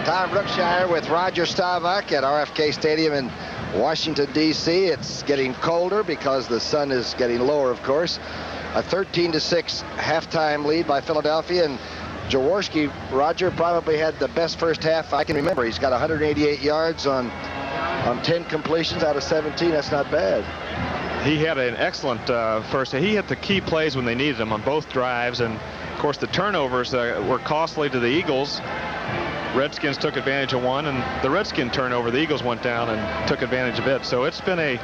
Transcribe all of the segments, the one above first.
Tom Brookshire with Roger Staubach at RFK Stadium in Washington, D.C. It's getting colder because the sun is getting lower, of course. A 13-6 halftime lead by Philadelphia, and Jaworski, Roger, probably had the best first half I can remember. He's got 188 yards on 10 completions out of 17. That's not bad. He had an excellent first. He hit the key plays when they needed him on both drives, and of course the turnovers were costly to the Eagles. Redskins took advantage of one, and the Redskin turnover, the Eagles went down and took advantage of it. So it's been a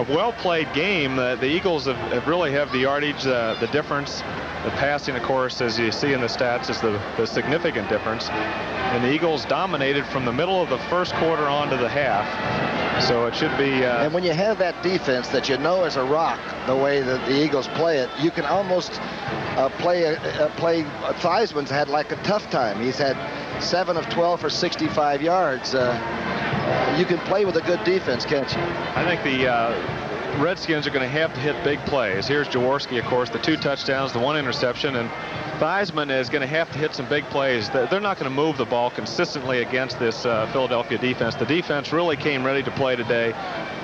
well-played game. The Eagles have really have the yardage, the difference. The passing, of course, as you see in the stats, is the significant difference. And the Eagles dominated from the middle of the first quarter on to the half. So it should be... and when you have that defense that you know is a rock, the way that the Eagles play it, you can almost play Theismann's had like a tough time. He's had 7 of 12 for 65 yards. You can play with a good defense, can't you? I think the Redskins are going to have to hit big plays. Here's Jaworski, of course, the 2 touchdowns, the 1 interception, and Theismann is going to have to hit some big plays. They're not going to move the ball consistently against this Philadelphia defense. The defense really came ready to play today.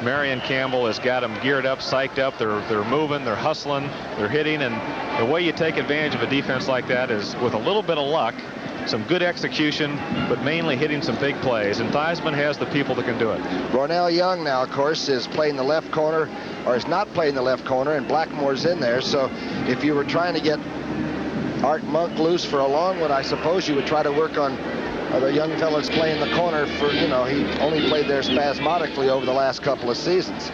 Marion Campbell has got them geared up, psyched up. They're moving, they're hustling, they're hitting, and the way you take advantage of a defense like that is with a little bit of luck, some good execution, but mainly hitting some big plays. And Theismann has the people that can do it. Ronell Young now, of course, is playing the left corner, or is not playing the left corner, and Blackmore's in there. So if you were trying to get Art Monk loose for a long one, I suppose you would try to work on the young fellas playing the corner for, he only played there spasmodically over the last couple of seasons.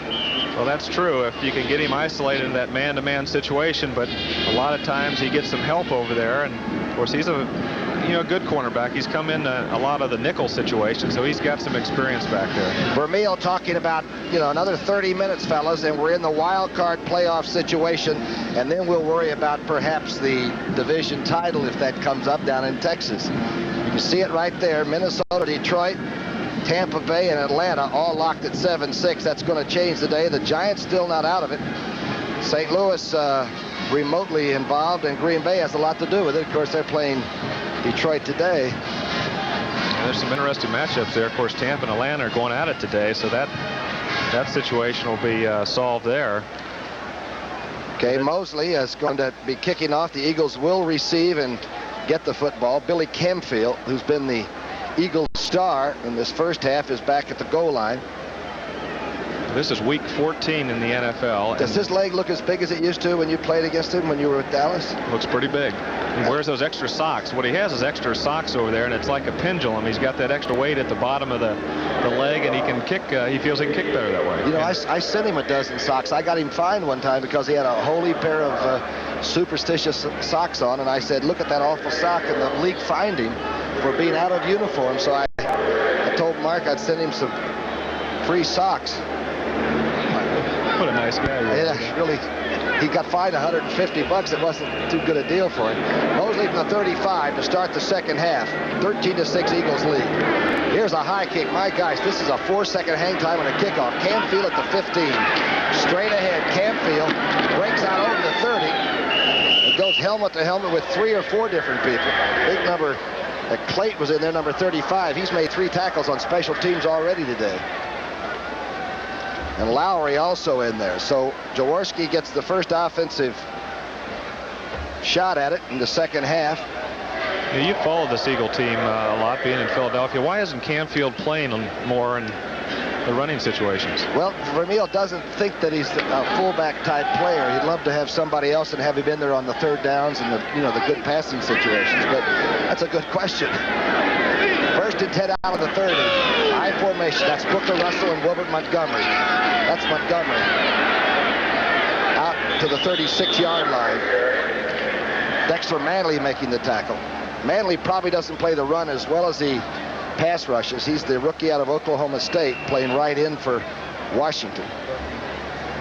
Well, that's true if you can get him isolated in that man-to-man situation, but a lot of times he gets some help over there, and of course he's a good cornerback. He's come in a lot of the nickel situations, so he's got some experience back there. Vermeil talking about, another 30 minutes, fellas, and we're in the wild card playoff situation, and then we'll worry about perhaps the division title if that comes up down in Texas. You can see it right there. Minnesota, Detroit, Tampa Bay, and Atlanta all locked at 7-6. That's going to change the day. The Giants still not out of it. St. Louis remotely involved, and Green Bay has a lot to do with it. Of course, they're playing Detroit today. Yeah, there's some interesting matchups there. Of course, Tampa and Atlanta are going at it today, so that situation will be solved there. Okay, Mosley is going to be kicking off. The Eagles will receive and get the football. Billy Camfield, who's been the Eagles star in this first half, is back at the goal line. This is week 14 in the NFL. Does his leg look as big as it used to when you played against him when you were with Dallas? Looks pretty big. He wears those extra socks. What he has is extra socks over there, and it's like a pendulum. He's got that extra weight at the bottom of the leg, and he can kick. He feels he can kick better that way. I sent him a dozen socks. I got him fined one time because he had a holy pair of superstitious socks on, and I said, look at that awful sock, and the league fined him for being out of uniform. So I told Mark I'd send him some free socks. What a nice guy. Yeah, really. He got fined $150. It wasn't too good a deal for him. Mosley from the 35 to start the second half. 13-6 Eagles lead. Here's a high kick. My gosh, this is a 4-second hang time on a kickoff. Camfield at the 15. Straight ahead. Camfield breaks out over the 30. It goes helmet to helmet with 3 or 4 different people. Big number. Clate was in there, number 35. He's made 3 tackles on special teams already today. And Lowry also in there. So Jaworski gets the first offensive shot at it in the second half. Yeah, you followed this Eagle team a lot being in Philadelphia. Why isn't Camfield playing more in the running situations? Well, Vermeil doesn't think that he's a fullback type player. He'd love to have somebody else and have him in there on the third downs and the good passing situations. But that's a good question. First and 10 out of the 30. High formation. That's Booker, Russell, and Wilbert Montgomery. That's Montgomery. Out to the 36-yard line. Dexter Manley making the tackle. Manley probably doesn't play the run as well as he pass rushes. He's the rookie out of Oklahoma State playing right in for Washington.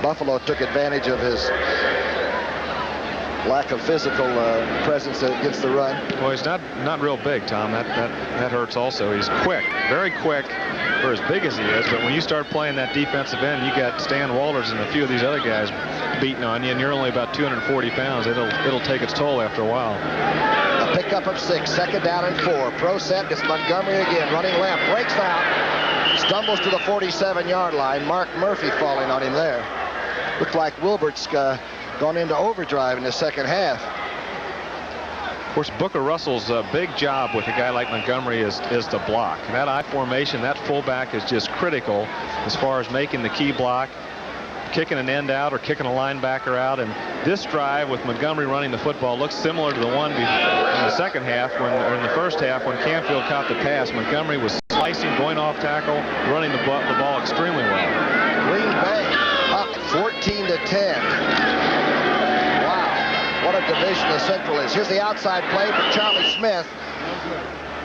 Buffalo took advantage of his lack of physical presence against the run. Well, he's not real big, Tom. That hurts also. He's quick, very quick for as big as he is. But when you start playing that defensive end, you got Stan Walters and a few of these other guys beating on you, and you're only about 240 pounds. It'll take its toll after a while. Pickup of 6, second down and 4. Pro set, it's Montgomery again, running left, breaks out, stumbles to the 47-yard line. Mark Murphy falling on him there. Looked like Wilbert's gone into overdrive in the second half. Of course, Booker Russell's big job with a guy like Montgomery is to block. And that I formation, that fullback is just critical as far as making the key block, kicking an end out or kicking a linebacker out. And this drive with Montgomery running the football looks similar to the one in the second half, or in the first half, when Canfield caught the pass. Montgomery was slicing, going off tackle, running the ball extremely well. Green Bay up 14-10. What a division the Central is. Here's the outside play for Charlie Smith.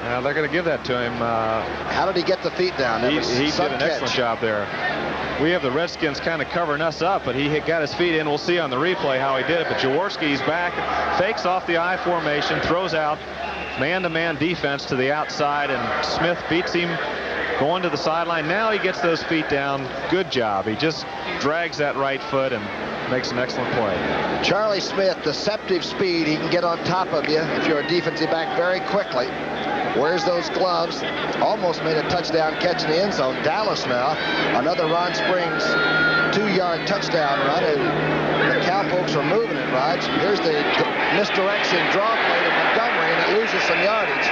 Now they're going to give that to him. How did he get the feet down? He did an excellent job there. We have the Redskins kind of covering us up, but he got his feet in. We'll see on the replay how he did it. But Jaworski's back, fakes off the I formation, throws out man-to-man defense to the outside, and Smith beats him going to the sideline. Now he gets those feet down. Good job. He just drags that right foot and makes an excellent play. Charlie Smith, deceptive speed. He can get on top of you if you're a defensive back very quickly. Wears those gloves. Almost made a touchdown catch in the end zone. Dallas now. Another Ron Springs 2-yard touchdown run. And the Cowpokes are moving it, Raj. Here's the misdirection draw play to Montgomery, and it loses some yardage.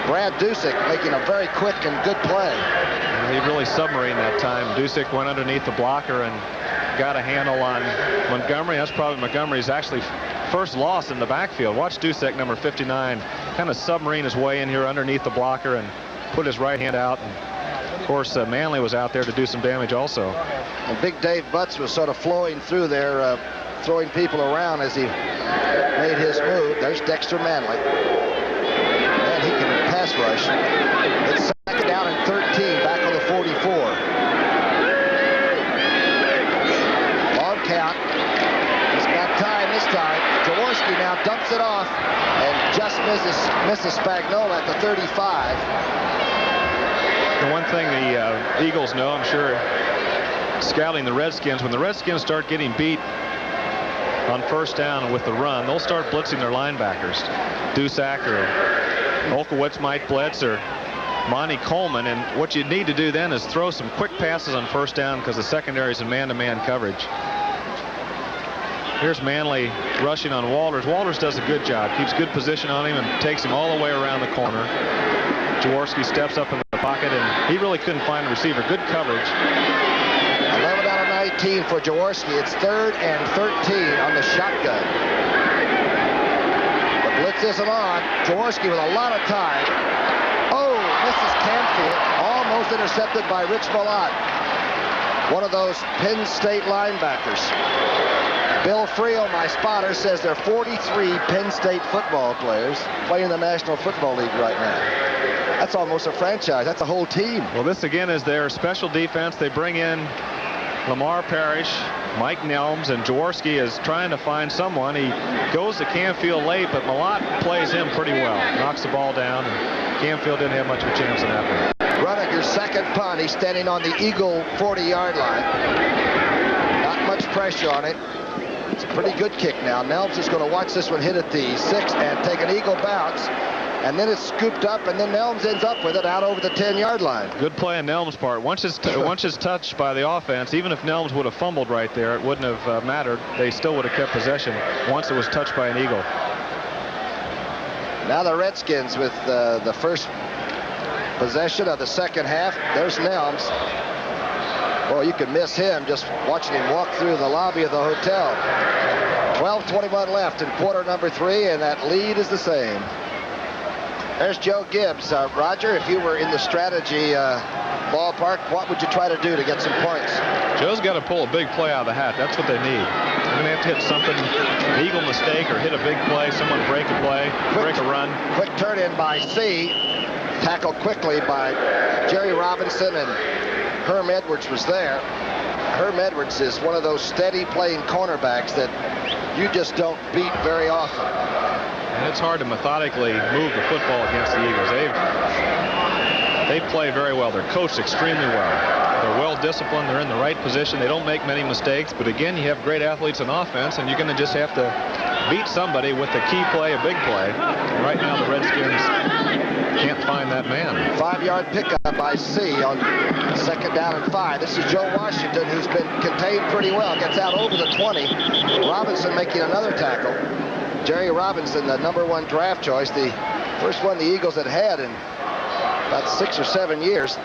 Brad Dusick making a very quick and good play. He really submarined that time. Dusick went underneath the blocker and got a handle on Montgomery. That's probably Montgomery's actually first loss in the backfield. Watch Dusick, number 59, kind of submarine his way in here underneath the blocker and put his right hand out. And of course, Manley was out there to do some damage also. And Big Dave Butts was sort of flowing through there, throwing people around as he made his move. There's Dexter Manley. Man, he can pass rush. It's second down and 13, back on the 44. Long count. He's got time this time. Jaworski now dumps it off and just misses Spagnola at the 35. The one thing the Eagles know, I'm sure, scouting the Redskins, when the Redskins start getting beat on first down with the run, they'll start blitzing their linebackers. Dusack or Olkowitz, Mike Blitz, or Monty Coleman. And what you need to do then is throw some quick passes on first down because the secondary is in man-to-man coverage. Here's Manley rushing on Walters. Walters does a good job, keeps good position on him and takes him all the way around the corner. Jaworski steps up in the pocket, and he really couldn't find a receiver. Good coverage. 11 out of 19 for Jaworski. It's 3rd and 13 on the shotgun. The blitz isn't on. Jaworski with a lot of time. Oh, misses Canfield. Almost intercepted by Rich Malott, one of those Penn State linebackers. Bill Frio, my spotter, says there are 43 Penn State football players playing in the National Football League right now. That's almost a franchise. That's a whole team. Well, this again is their special defense. They bring in Lamar Parrish, Mike Nelms, and Jaworski is trying to find someone. He goes to Canfield late, but Malott plays him pretty well. Knocks the ball down, and Canfield didn't have much of a chance in that one. Rudiger's second punt. He's standing on the Eagle 40-yard line. Not much pressure on it. It's a pretty good kick now. Nelms is going to watch this one hit at the 6 and take an Eagle bounce. And then it's scooped up, and then Nelms ends up with it out over the 10-yard line. Good play on Nelms' part. Once it's touched by the offense, even if Nelms would have fumbled right there, it wouldn't have mattered. They still would have kept possession once it was touched by an Eagle. Now the Redskins with the first possession of the second half. There's Nelms. Well, you could miss him just watching him walk through the lobby of the hotel. 12:21 left in quarter number 3, and that lead is the same. There's Joe Gibbs. Roger, if you were in the strategy ballpark, what would you try to do to get some points? Joe's got to pull a big play out of the hat. That's what they need. They're going to have to hit something, an Eagle mistake, or hit a big play, someone break a play, break a run. Quick turn in by C. Tackled quickly by Jerry Robinson, and Herm Edwards was there. Herm Edwards is one of those steady playing cornerbacks that you just don't beat very often. And it's hard to methodically move the football against the Eagles. They play very well. They're coached extremely well. They're well disciplined. They're in the right position. They don't make many mistakes. But again, you have great athletes on offense, and you're going to just have to beat somebody with a key play, a big play. And right now, the Redskins can't find that man. 5-yard pickup by C on 2nd down and 5. This is Joe Washington, who's been contained pretty well. Gets out over the 20. Robinson making another tackle. Jerry Robinson, the #1 draft choice, the first one the Eagles had in about 6 or 7 years.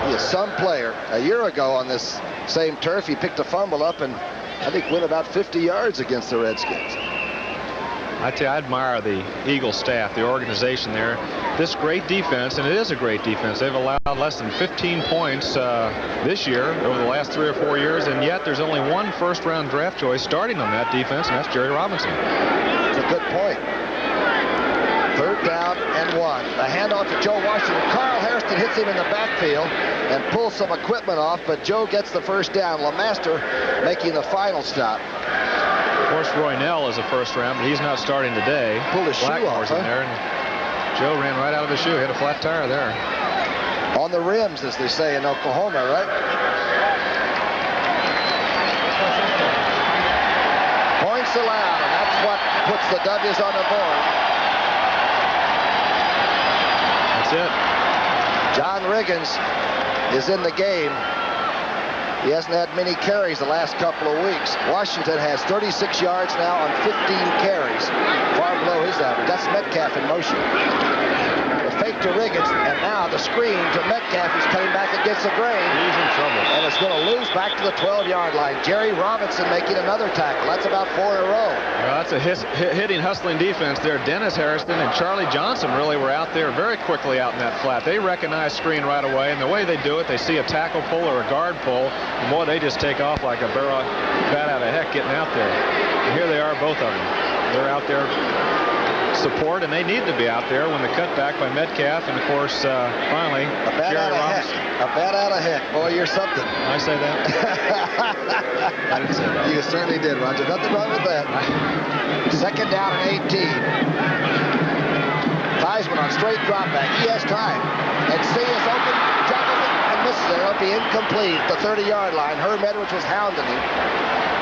He is some player. A year ago on this same turf, he picked a fumble up and I think went about 50 yards against the Redskins. I tell you, I admire the Eagle staff, the organization there. This great defense, and it is a great defense. They've allowed less than 15 points this year over the last 3 or 4 years, and yet there's only one first-round draft choice starting on that defense, and that's Jerry Robinson. That's a good point. 3rd down and 1. A handoff to Joe Washington. Carl Hairston hits him in the backfield and pulls some equipment off, but Joe gets the first down. LeMaster making the final stop. Of course, Roy Nell is a first round, but he's not starting today. Pulled his shoe off, in there, and Joe ran right out of his shoe. Hit a flat tire there. On the rims, as they say in Oklahoma, right? Points allowed, and that's what puts the W's on the board. That's it. John Riggins is in the game. He hasn't had many carries the last couple of weeks. Washington has 36 yards now on 15 carries, far below his average. That's Metcalf in motion. The fake to Riggins, and now the screen to Metcalf, who's coming back against the grain. He's in trouble. And it's going to lose back to the 12-yard line. Jerry Robinson making another tackle. That's about 4 in a row. Well, that's a hitting, hustling defense there. Dennis Harrison and Charlie Johnson really were out there very quickly out in that flat. They recognize screen right away, and the way they do it, they see a tackle pull or a guard pull, and boy, they just take off like a bat out of heck getting out there. And here they are, both of them. They're out there support, and they need to be out there when the cutback by Metcalf, and of course, finally, a bat out of heck. A bat out of heck. Boy, you're something. Did I say that? I didn't say that. You certainly did, Roger. Nothing wrong with that. 2nd down and 18. Theismann on straight drop back. He has time. And C is open, juggles it, and misses it. It'll be incomplete at the 30-yard line. Herm Edwards was hounding him.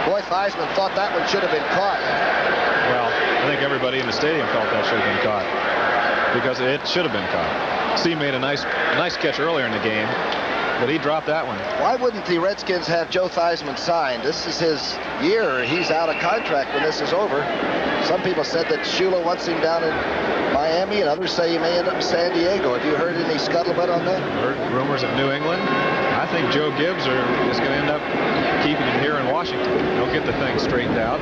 Boy, Theismann thought that one should have been caught. Well, I think everybody in the stadium felt that should have been caught, because it should have been caught. C made a nice catch earlier in the game, but he dropped that one. Why wouldn't the Redskins have Joe Theismann signed? This is his year. He's out of contract when this is over. Some people said that Shula wants him down in Miami, and others say he may end up in San Diego. Have you heard any scuttlebutt on that? Heard rumors of New England. I think Joe Gibbs is going to end up keeping him here in Washington. He'll get the thing straightened out.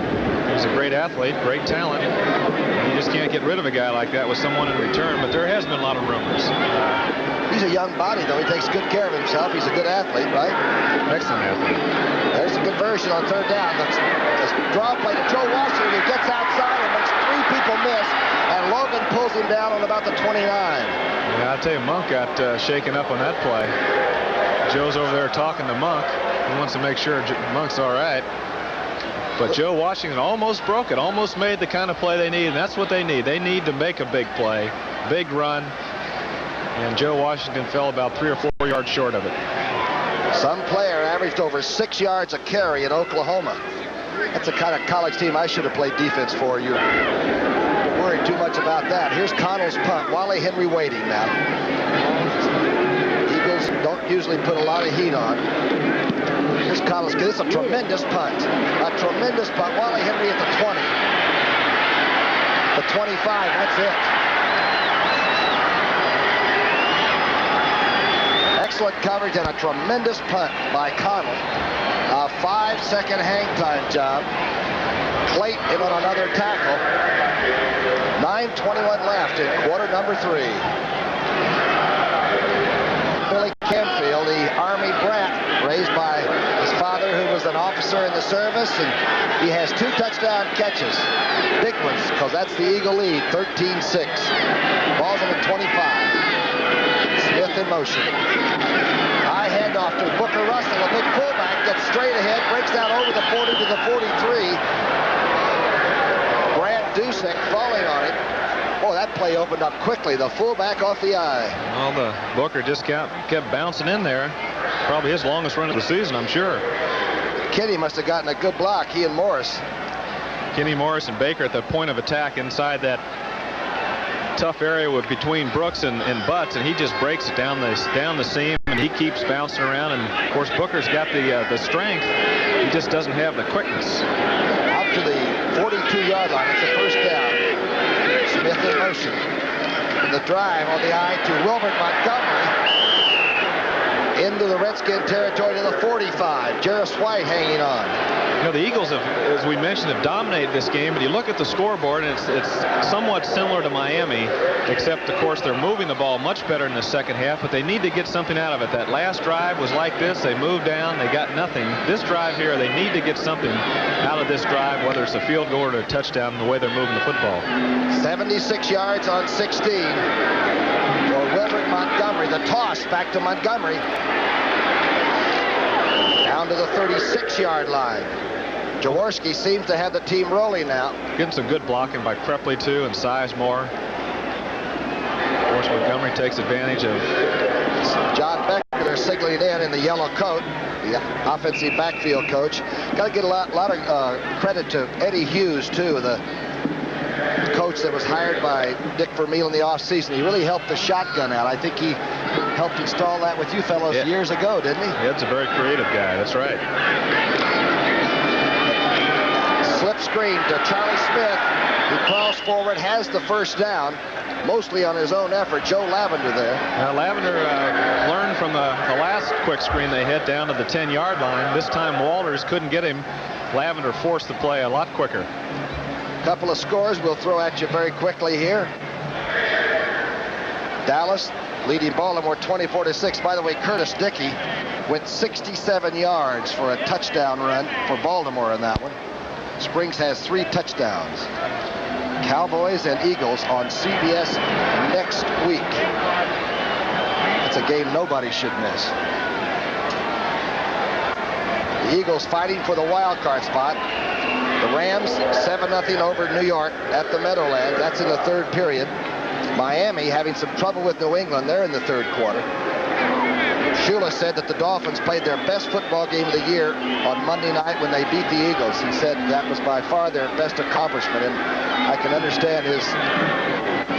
He's a great athlete, great talent. You just can't get rid of a guy like that with someone in return, but there has been a lot of rumors. He's a young body, though. He takes good care of himself. He's a good athlete, right? Excellent athlete. There's a conversion on 3rd down. The draw play to Joe Washington, who gets outside and makes 3 people miss, and Logan pulls him down on about the 29. Yeah, I'll tell you, Monk got shaken up on that play. Joe's over there talking to Monk. He wants to make sure Monk's all right. But Joe Washington almost broke it, almost made the kind of play they need, and that's what they need. They need to make a big play, big run, and Joe Washington fell about 3 or 4 yards short of it. Some player averaged over 6 yards a carry in Oklahoma. That's the kind of college team I should have played defense for. You're worried too much about that. Here's Connell's punt. Wally Henry waiting now. Eagles don't usually put a lot of heat on. Here's Connell's. This is a tremendous punt. A tremendous punt. Wally Henry at the 20. The 25. That's it. Excellent coverage and a tremendous punt by Connell. A 5-second hang time job. Clayton in on another tackle. 9:21 left in quarter number 3. Billy Canfield, the Army brat, raised by his father, who was an officer in the service, and he has 2 touchdown catches. Big ones, because that's the Eagle lead, 13-6. Ball's in the 25. Smith in motion. High handoff to Booker Russell, a big fullback, gets straight ahead, breaks out over the 40 to the 43. Brad Dusek falling on it. Boy, that play opened up quickly. The fullback off the eye. Well, the Booker just kept bouncing in there. Probably his longest run of the season, I'm sure. Kenny must have gotten a good block, he and Morris. Kenny, Morris, and Baker at the point of attack inside that tough area between Brooks and Butts, and he just breaks it down the seam, and he keeps bouncing around. And of course Booker's got the strength. He just doesn't have the quickness. Out to the 42-yard line. It's a first down. Smith in motion. The drive on the eye to Wilbert Montgomery. Into the Redskin territory to the 45. Jarris White hanging on. You know, the Eagles have, as we mentioned, have dominated this game, but you look at the scoreboard and it's somewhat similar to Miami, except of course they're moving the ball much better in the second half, but they need to get something out of it. That last drive was like this. They moved down, they got nothing. This drive here, they need to get something out of this drive, whether it's a field goal or a touchdown, the way they're moving the football. 76 yards on 16 for Wilbert Montgomery. The toss back to Montgomery. Down to the 36-yard line. Jaworski seems to have the team rolling now. Getting some good blocking by Krepley, too, and Sizemore. Of course, Montgomery takes advantage of John Becker. They're signaling in the yellow coat, the offensive backfield coach. Got to get a lot of credit to Eddie Hughes, too, the coach that was hired by Dick Vermeil in the offseason. He really helped the shotgun out. I think he helped install that with you fellows years ago, didn't he? Ed's a very creative guy. That's right. Slip screen to Charlie Smith. He crawls forward, has the first down, mostly on his own effort. Joe Lavender there. Now Lavender learned from the last quick screen they hit down to the 10-yard line. This time Walters couldn't get him. Lavender forced the play a lot quicker. Couple of scores we'll throw at you very quickly here. Dallas leading Baltimore 24-6. By the way, Curtis Dickey went 67 yards for a touchdown run for Baltimore in that one. Springs has 3 touchdowns. Cowboys and Eagles on CBS next week. It's a game nobody should miss. The Eagles fighting for the wild card spot. The Rams 7-0 over New York at the Meadowlands. That's in the third period. Miami having some trouble with New England. They're in the third quarter. Shula said that the Dolphins played their best football game of the year on Monday night when they beat the Eagles. He said that was by far their best accomplishment, and I can understand his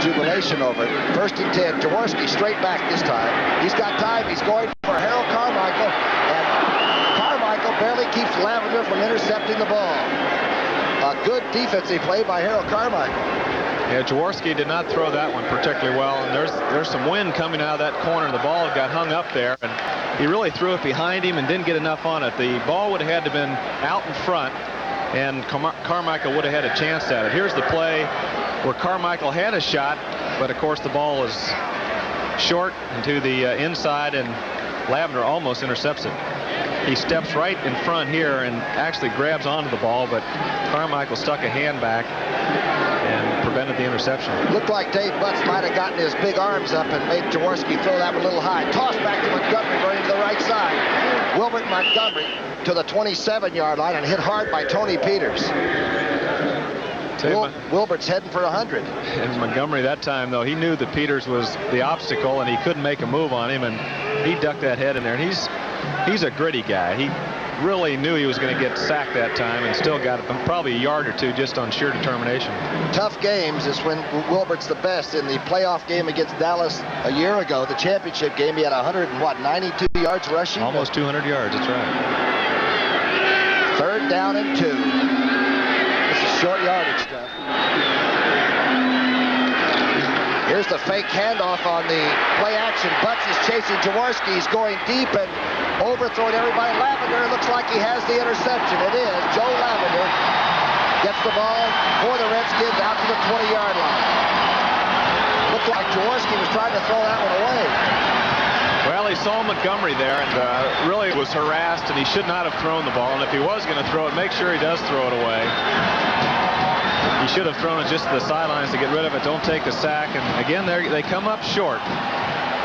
jubilation over it. 1st and 10. Jaworski straight back this time. He's got time. He's going for Harold Carmichael, and Carmichael barely keeps Lavender from intercepting the ball. A good defensive play by Harold Carmichael. Yeah, Jaworski did not throw that one particularly well, and there's some wind coming out of that corner. The ball got hung up there, and he really threw it behind him and didn't get enough on it. The ball would have had to have been out in front, and Carmichael would have had a chance at it. Here's the play where Carmichael had a shot, but of course the ball was short and to the inside, and Lavender almost intercepts it. He steps right in front here and actually grabs onto the ball, but Carmichael stuck a hand back and prevented the interception. Looked like Dave Butts might have gotten his big arms up and made Jaworski throw that one a little high. Toss back to Montgomery going to the right side. Wilbert Montgomery to the 27-yard line and hit hard by Tony Peters. Wilbert's heading for 100. And Montgomery that time, though, he knew that Peters was the obstacle and he couldn't make a move on him, and he ducked that head in there. And he's a gritty guy. He really knew he was going to get sacked that time and still got probably a yard or two just on sheer determination. Tough games is when Wilbert's the best. In the playoff game against Dallas a year ago, the championship game, he had 92 yards rushing? Almost 200 yards, that's right. 3rd down and 2. This is short yardage stuff. Here's the fake handoff on the play action. Butts is chasing Jaworski. He's going deep and overthrowing everybody. Lavender looks like he has the interception. It is. Joe Lavender gets the ball for the Redskins out to the 20-yard line. Looked like Jaworski was trying to throw that one away. Well, he saw Montgomery there and really was harassed, and he should not have thrown the ball. And if he was going to throw it, make sure he does throw it away. He should have thrown it just to the sidelines to get rid of it. Don't take the sack. And again, they come up short.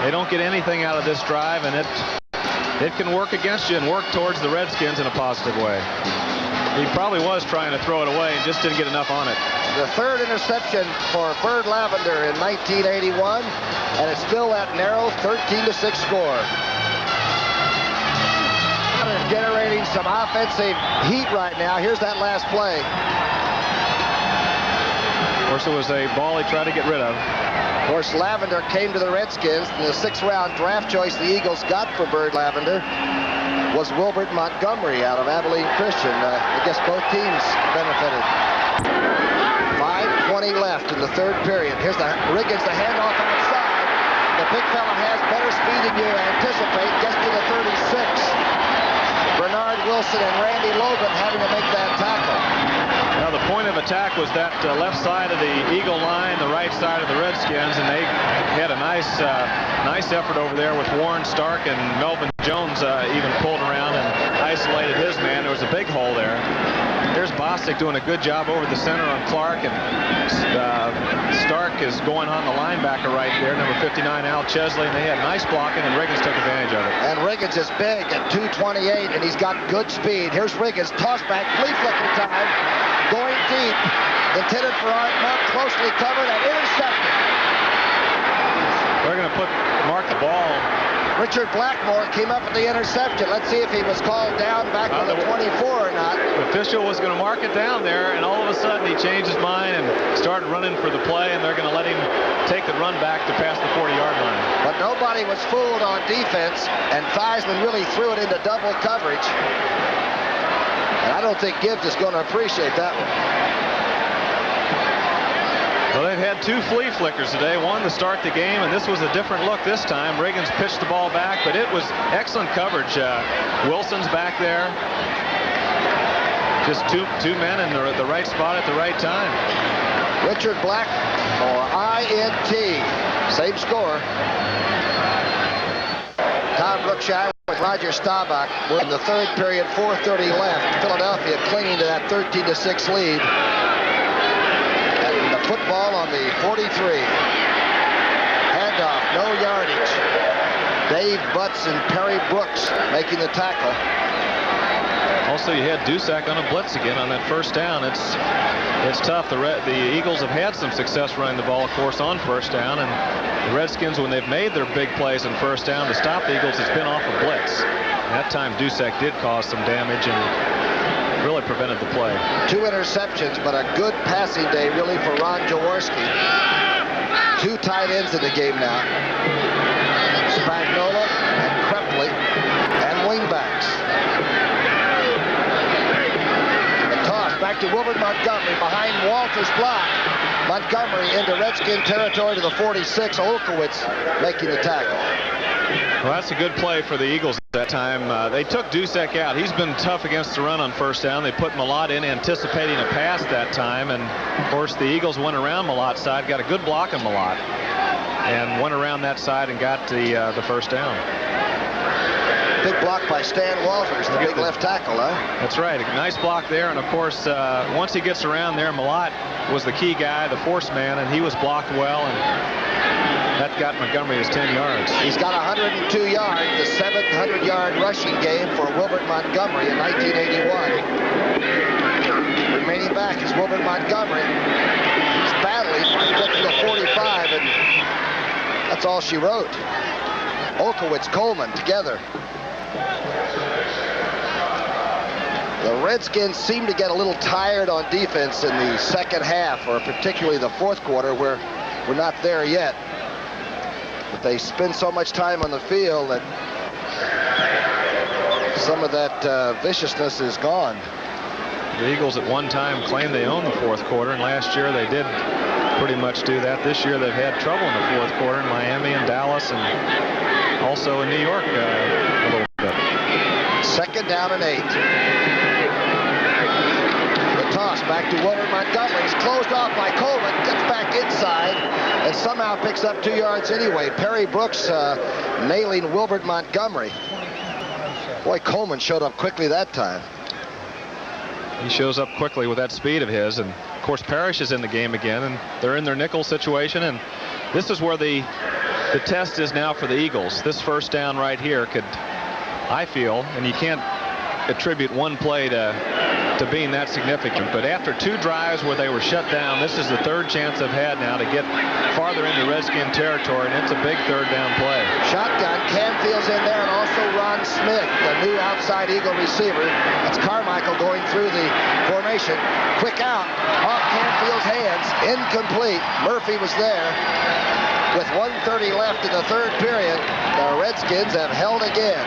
They don't get anything out of this drive, and it can work against you and work towards the Redskins in a positive way. He probably was trying to throw it away and just didn't get enough on it. The 3rd interception for Bird Lavender in 1981, and it's still that narrow 13-6 score. crowd is generating some offensive heat right now. Here's that last play. Of course, it was a ball he tried to get rid of. Of course, Lavender came to the Redskins. In the 6th-round draft choice the Eagles got for Bird Lavender was Wilbert Montgomery out of Abilene Christian. I guess both teams benefited. 5:20 left in the 3rd period. Here's the Riggins, the handoff outside. The big fella has better speed than you anticipate. Gets to the 36. Bernard Wilson and Randy Logan having to make that tackle. Now the point of attack was that left side of the Eagle line, the right side of the Redskins, and they had a nice effort over there with Warren Stark, and Melvin Jones even pulled around and isolated his man. There was a big hole there. There's Bostic doing a good job over the center on Clark, and Stark is going on the linebacker right there, number 59, Al Chesley, and they had nice blocking, and Riggins took advantage of it. And Riggins is big at 228, and he's got good speed. Here's Riggins, toss back, flea flicker time, going deep, intended for Art Monk, closely covered and intercepted. They're going to mark the ball. Richard Blackmore came up with the interception. Let's see if he was called down back on the 24 or not. The official was going to mark it down there, and all of a sudden he changed his mind and started running for the play, and they're going to let him take the run back to past the 40-yard line. But nobody was fooled on defense, and Theismann really threw it into double coverage. And I don't think Gibbs is going to appreciate that one. Well, they've had 2 flea flickers today, one to start the game, and this was a different look this time. Riggins pitched the ball back, but it was excellent coverage. Wilson's back there. Just two men in the right spot at the right time. Richard Blackmore, INT. Same score. Tom Brookshire with Roger Staubach. We're in the 3rd period, 4:30 left. Philadelphia clinging to that 13-6 lead. Football on the 43. Handoff, no yardage. Dave Butts and Perry Brooks making the tackle. Also, you had Dusak on a blitz again on that first down. It's tough. The Eagles have had some success running the ball, of course, on first down, and the Redskins, when they've made their big plays on first down to stop the Eagles, it's been off a blitz. And that time, Dusak did cause some damage and really prevented the play. 2 interceptions, but a good passing day really for Ron Jaworski. 2 tight ends in the game now. Spagnola and Krepley and wingbacks. The toss back to Wilbert Montgomery behind Walter's block. Montgomery into Redskin territory to the 46. Olkowitz making the tackle. Well, that's a good play for the Eagles at that time. They took Dusak out. He's been tough against the run on first down. They put Malott in anticipating a pass that time, and of course the Eagles went around Malott's side, got a good block on Malott, and went around that side and got the first down. Big block by Stan Walters, the big left tackle, huh? That's right. A nice block there, and of course once he gets around there, Malott was the key guy, the force man, and he was blocked well, and that got Montgomery his 10 yards. He's got 102 yards, the 7th 100-yard rushing game for Wilbert Montgomery in 1981. Remaining back is Wilbert Montgomery. He's battling to get to the 45, and that's all she wrote. Olkowitz, Coleman together. The Redskins seem to get a little tired on defense in the second half, or particularly the 4th quarter, where we're not there yet. But they spend so much time on the field that some of that viciousness is gone. The Eagles at one time claimed they owned the 4th quarter, and last year they did pretty much do that. This year they've had trouble in the 4th quarter in Miami and Dallas, and also in New York a little bit. 2nd down and 8. The toss back to Wilbert Montgomery. He's closed off by Coleman, gets back inside, and somehow picks up 2 yards anyway. Perry Brooks nailing Wilbert Montgomery. Boy, Coleman showed up quickly that time. He shows up quickly with that speed of his, and of course Parrish is in the game again, and they're in their nickel situation, and this is where the test is now for the Eagles. This first down right here could, I feel, and you can't attribute one play to being that significant, but after 2 drives where they were shut down, this is the 3rd chance they've had now to get farther into Redskin territory, and it's a big 3rd down play. Shotgun, Canfield's in there, and also Ron Smith. The a new outside Eagle receiver. That's Carmichael going through the formation. Quick out, off Canfield's hands, incomplete. Murphy was there. With 1:30 left in the third period, the Redskins have held again.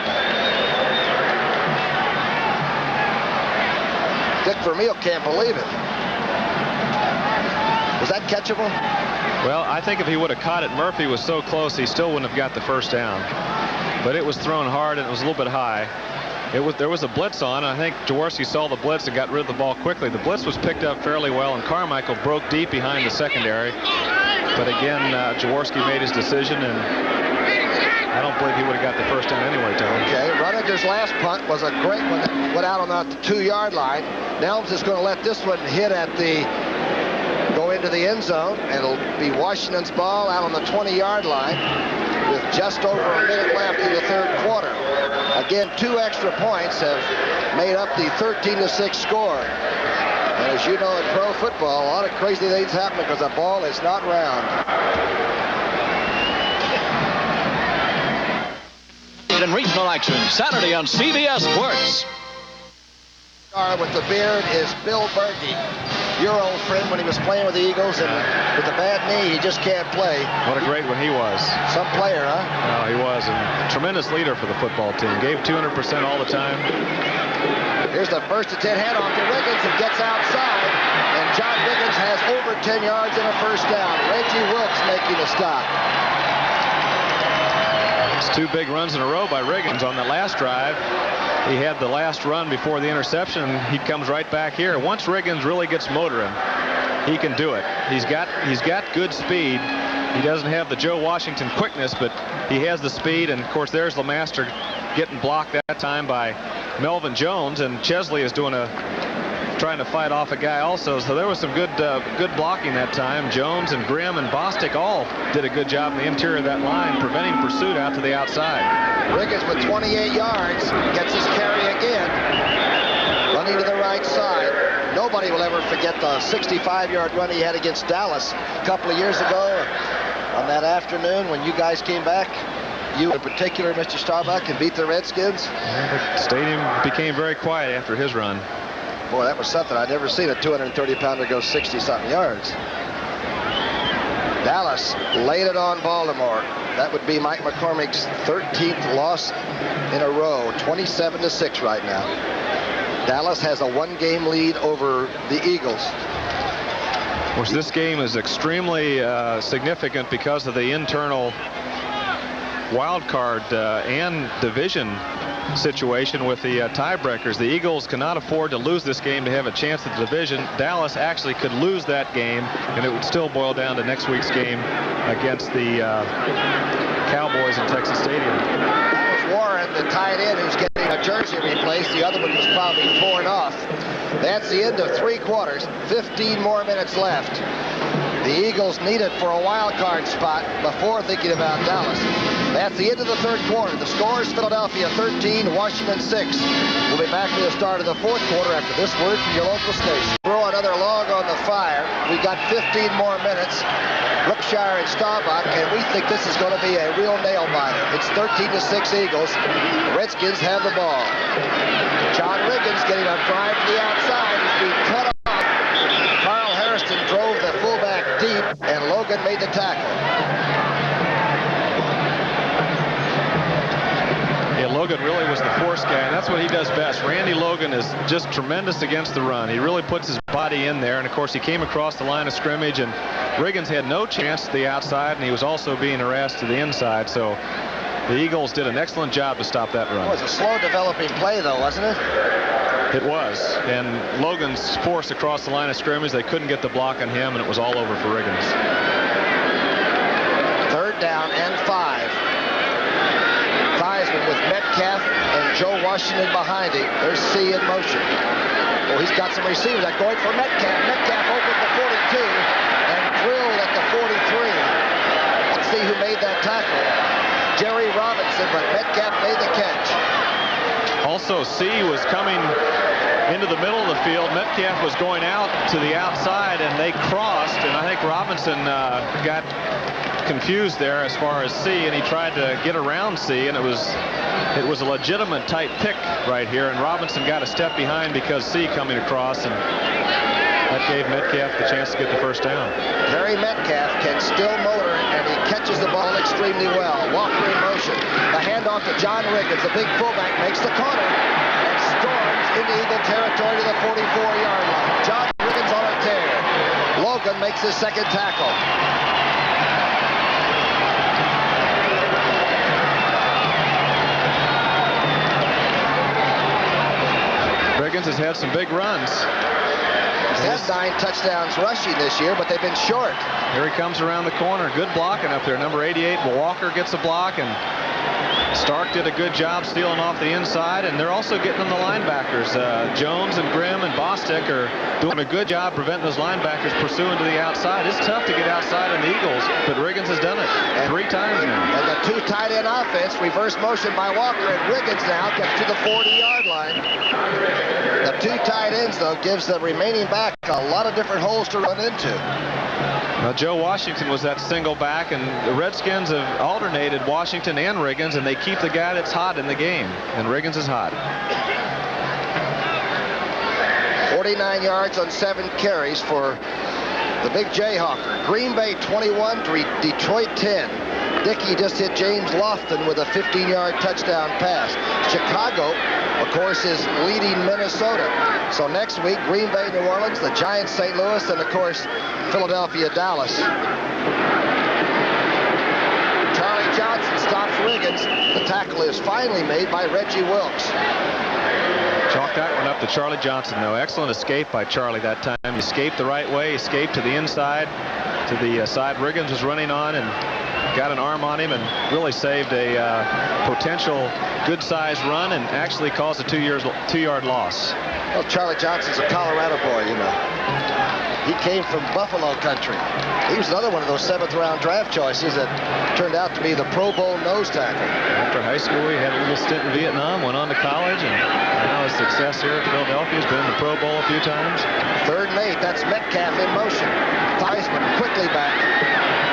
Dick Vermeil can't believe it. Was that catchable? Well, I think if he would have caught it, Murphy was so close, he still wouldn't have got the first down. But it was thrown hard, and it was a little bit high. There was a blitz on, and I think Jaworski saw the blitz and got rid of the ball quickly. The blitz was picked up fairly well, and Carmichael broke deep behind the secondary. But again, Jaworski made his decision, and I don't believe he would have got the first down anyway, Tony. Okay, Rudiger's last punt was a great one that went out on the 2-yard line. Nelms is going to let this one hit at go into the end zone, and it'll be Washington's ball out on the 20-yard line with just over a minute left in the third quarter. Again, 2 extra points have made up the 13-6 score. And as you know, in pro football, a lot of crazy things happen because the ball is not round. In regional action Saturday on CBS Sports. With the beard is Bill Berkey, your old friend when he was playing with the Eagles, and with a bad knee, he just can't play. What a great one he was. Some player, huh? Oh, he was, and a tremendous leader for the football team. Gave 200% all the time. Here's the first and 10 handoff to Wiggins, and gets outside, and John Wiggins has over 10 yards and a first down. Reggie Wilkes making a stop. It's 2 big runs in a row by Riggins on the last drive. He had the last run before the interception. He comes right back here. Once Riggins really gets motoring, he can do it. He's got good speed. He doesn't have the Joe Washington quickness, but he has the speed. And of course, there's Lemaster getting blocked that time by Melvin Jones, and Chesley is trying to fight off a guy also. So there was some good blocking that time. Jones and Grimm and Bostic all did a good job in the interior of that line, preventing pursuit out to the outside. Riggins with 28 yards gets his carry again, running to the right side. Nobody will ever forget the 65-yard run he had against Dallas a couple of years ago on that afternoon when you guys came back. You in particular, Mr. Starbuck, and beat the Redskins. The stadium became very quiet after his run. Boy, that was something. I'd never seen a 230-pounder go 60-something yards. Dallas laid it on Baltimore. That would be Mike McCormick's 13th loss in a row, 27-6 right now. Dallas has a 1-game lead over the Eagles. Of course, this game is extremely significant because of the internal wild card and division situation with the tiebreakers. The Eagles cannot afford to lose this game to have a chance at the division. Dallas actually could lose that game, and it would still boil down to next week's game against the Cowboys in Texas Stadium. That was Warren, the tight end, who's getting a jersey replaced. The other one was probably torn off. That's the end of 3 quarters. 15 more minutes left. The Eagles need it for a wild card spot before thinking about Dallas. That's the end of the third quarter. The score is Philadelphia 13, Washington 6. We'll be back to the start of the fourth quarter after this word from your local station. Throw another log on the fire. We've got 15 more minutes. Brookshire and Starbuck, and we think this is going to be a real nail-biter. It's 13-6 Eagles. The Redskins have the ball. John Riggins getting a drive to the outside. He's being cut off. Carl Harrison drove the fullback deep, and Logan made the tackle. Yeah, Logan really was the force guy, and that's what he does best. Randy Logan is just tremendous against the run. He really puts his body in there, and of course he came across the line of scrimmage, and Riggins had no chance to the outside, and he was also being harassed to the inside. So the Eagles did an excellent job to stop that run. It was a slow developing play, though, wasn't it? It was, and Logan's forced across the line of scrimmage. They couldn't get the block on him, and it was all over for Riggins. 3rd down and 5. Theismann with Metcalf and Joe Washington behind him. There's C in motion. Oh, he's got some receivers. They're going for Metcalf. Metcalf opened the 42 and drilled at the 43. Let's see who made that tackle. Jerry Robinson, but Metcalf made the catch. Also, C was coming into the middle of the field. Metcalf was going out to the outside, and they crossed, and I think Robinson got confused there as far as C, and he tried to get around C, and it was a legitimate tight pick right here, and Robinson got a step behind because C coming across, and that gave Metcalf the chance to get the first down. Harry Metcalf can still motor, and he catches the ball extremely well. Walker in motion. The handoff to John Riggins, the big fullback, makes the corner and storms into Eagle territory to the 44-yard line. John Riggins on a tear. Logan makes his second tackle. Riggins has had some big runs. He's had 9 touchdowns rushing this year, but they've been short. Here he comes around the corner. Good blocking up there. Number 88, Walker gets a block, and Stark did a good job stealing off the inside, and they're also getting on the linebackers. Jones and Grimm and Bostic are doing a good job preventing those linebackers pursuing to the outside. It's tough to get outside on the Eagles, but Riggins has done it 3 times now. And the 2 tight end offense, reverse motion by Walker, and Riggins now gets to the 40-yard line. The 2 tight ends, though, gives the remaining back a lot of different holes to run into. Now, Joe Washington was that single back, and the Redskins have alternated Washington and Riggins, and they keep the guy that's hot in the game, and Riggins is hot. 49 yards on 7 carries for the big Jayhawker. Green Bay 21 to Detroit 10. Dickey just hit James Lofton with a 15-yard touchdown pass. Chicago, of course, is leading Minnesota. So next week, Green Bay, New Orleans, the Giants, St. Louis, and of course, Philadelphia, Dallas. Charlie Johnson stops Riggins. The tackle is finally made by Reggie Wilkes. Chalk that one up to Charlie Johnson, though. Excellent escape by Charlie that time. He escaped the right way, escaped to the inside, to the side Riggins was running on, and got an arm on him and really saved a potential good-sized run and actually caused a 2-yard loss. Well, Charlie Johnson's a Colorado boy, you know. He came from Buffalo country. He was another one of those 7th-round draft choices that turned out to be the Pro Bowl nose tackle. After high school, he had a little stint in Vietnam, went on to college, and now his success here at Philadelphia. Has been in the Pro Bowl a few times. 3rd and 8. That's Metcalf in motion. Theismann quickly back.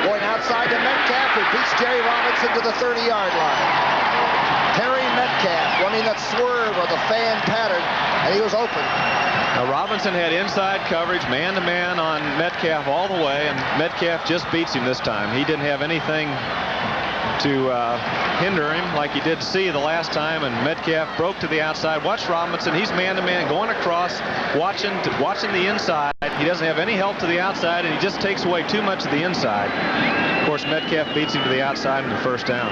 Going outside to Metcalf, who beats Jerry Robinson to the 30-yard line. Harry Metcalf running that swerve or the fan pattern, and he was open. Now Robinson had inside coverage, man-to-man on Metcalf all the way, and Metcalf just beats him this time. He didn't have anything to hinder him like he did C the last time, and Metcalf broke to the outside. Watch Robinson. He's man-to-man going across, watching the inside. He doesn't have any help to the outside, and he just takes away too much of the inside. Of course, Metcalf beats him to the outside in the first down.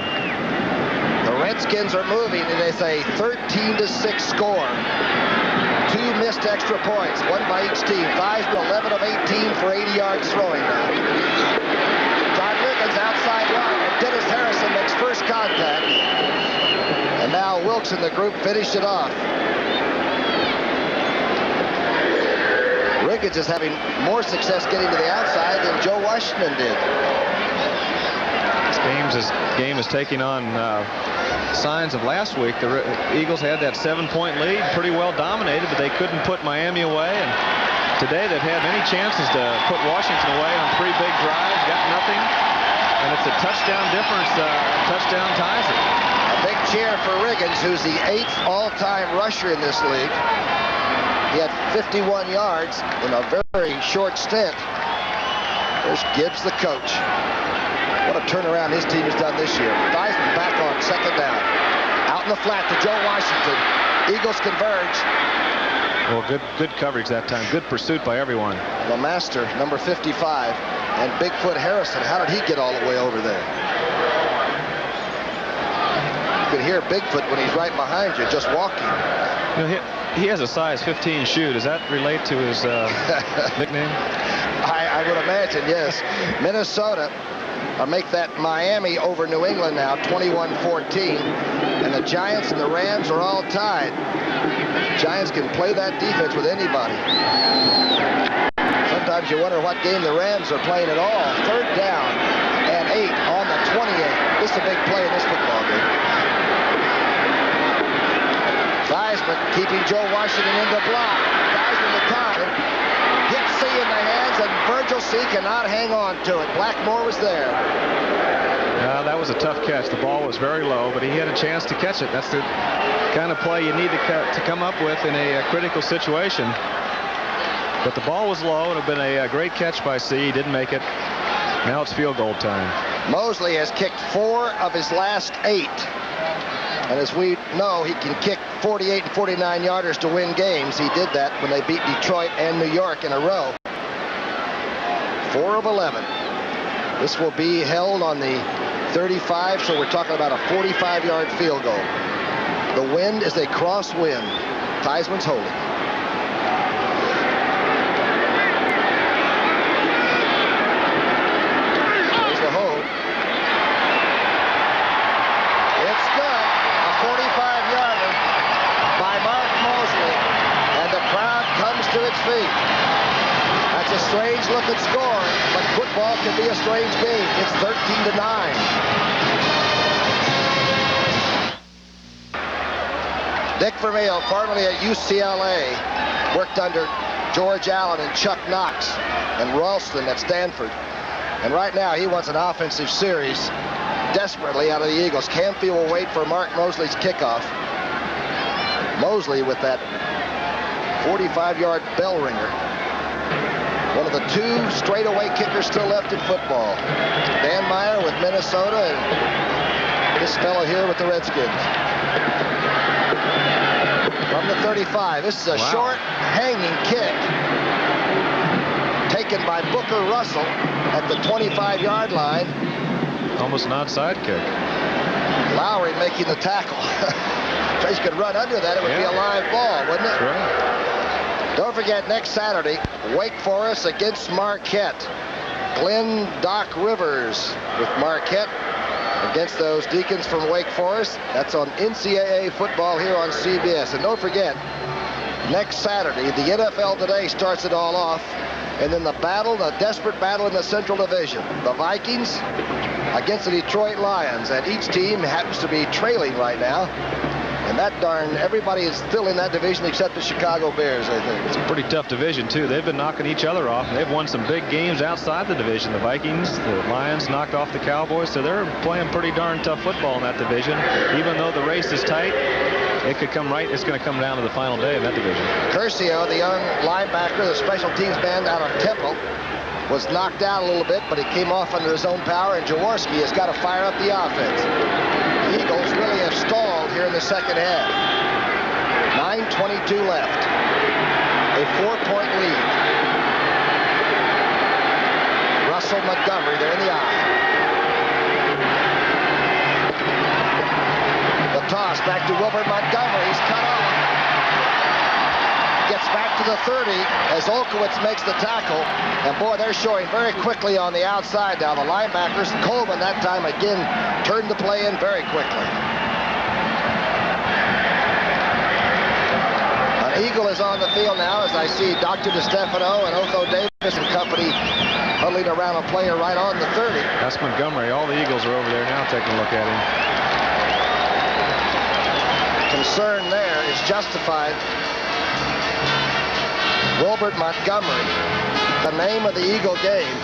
The Redskins are moving, and it's a 13-6 score. 2 missed extra points, 1 by each team. Theismann 11 of 18 for 80 yards throwing now. John Riggins outside line, and Dennis Harrison makes first contact. And now Wilkes and the group finished it off. Riggins is having more success getting to the outside than Joe Washington did. This game is taking on signs of last week. The Eagles had that 7-point lead, pretty well dominated, but they couldn't put Miami away. And today they've had many chances to put Washington away on 3 big drives, got nothing. And it's a touchdown difference. Touchdown ties it. A big cheer for Riggins, who's the 8th all-time rusher in this league. He had 51 yards in a very short stint. There's Gibbs, the coach. What a turnaround his team has done this year. Theismann back on 2nd down. Out in the flat to Joe Washington. Eagles converge. Well, good coverage that time. Good pursuit by everyone. LeMaster, number 55, and Bigfoot Harrison. How did he get all the way over there? You could hear Bigfoot when he's right behind you, just walking. You know, he has a size 15 shoe. Does that relate to his nickname? I would imagine, yes. Minnesota make that Miami over New England now, 21-14. And the Giants and the Rams are all tied. Giants can play that defense with anybody. Sometimes you wonder what game the Rams are playing at all. 3rd down and 8 on the 28. This is a big play in this football game. Desperate, keeping Joe Washington in the block. Guys in the time. Hit C in the hands, and Virgil C cannot hang on to it. Blackmore was there. That was a tough catch. The ball was very low, but he had a chance to catch it. That's the kind of play you need to come up with in a critical situation. But the ball was low. It would have been a great catch by C. He didn't make it. Now it's field goal time. Mosley has kicked 4 of his last 8. And as we know, he can kick 48 and 49 yarders to win games. He did that when they beat Detroit and New York in a row. 4 of 11. This will be held on the 35, so we're talking about a 45-yard field goal. The wind is a crosswind. Theismann's holding. There's the hold. It's good. A 45-yarder by Mark Mosley, and the crowd comes to its feet. That's a strange looking score, but football can be a strange game. It's 13-9. Dick Vermeil, formerly at UCLA, worked under George Allen and Chuck Knox and Ralston at Stanford. And right now he wants an offensive series desperately out of the Eagles. Canfield will wait for Mark Mosley's kickoff. Mosley with that 45-yard bell ringer. One of the 2 straightaway kickers still left in football. Dan Meyer with Minnesota, and this fellow here with the Redskins. From the 35, this is a short, hanging kick. Taken by Booker Russell at the 25-yard line. Almost an onside kick. Lowry making the tackle. Trace could run under that, it would be a live ball, wouldn't it? That's right. Don't forget, next Saturday, Wake Forest against Marquette. Glenn Doc Rivers with Marquette against those Deacons from Wake Forest. That's on NCAA football here on CBS. And don't forget, next Saturday, the NFL Today starts it all off. And then the desperate battle in the Central Division. The Vikings against the Detroit Lions. And each team happens to be trailing right now. And that everybody is still in that division except the Chicago Bears, I think. It's a pretty tough division, too. They've been knocking each other off. They've won some big games outside the division. The Vikings, the Lions knocked off the Cowboys, so they're playing pretty darn tough football in that division. Even though the race is tight, it could come right. It's going to come down to the final day of that division. Curcio, the young linebacker, the special teams man out of Temple, was knocked out a little bit, but he came off under his own power, and Jaworski has got to fire up the offense. The Eagles really have stalled here in the second half. 9:22 left. A 4-point lead. Russell Montgomery, they're in the eye. The toss back to Wilbert Montgomery. He's cut off. Gets back to the 30 as Olkowitz makes the tackle. And boy, they're showing very quickly on the outside now. The linebackers, Coleman that time again turned the play in very quickly. An Eagle is on the field now as I see Dr. DeStefano and Otho Davis and company huddling around a player right on the 30. That's Montgomery. All the Eagles are over there now taking a look at him. Concern there is justified. Wilbert Montgomery, the name of the Eagle game.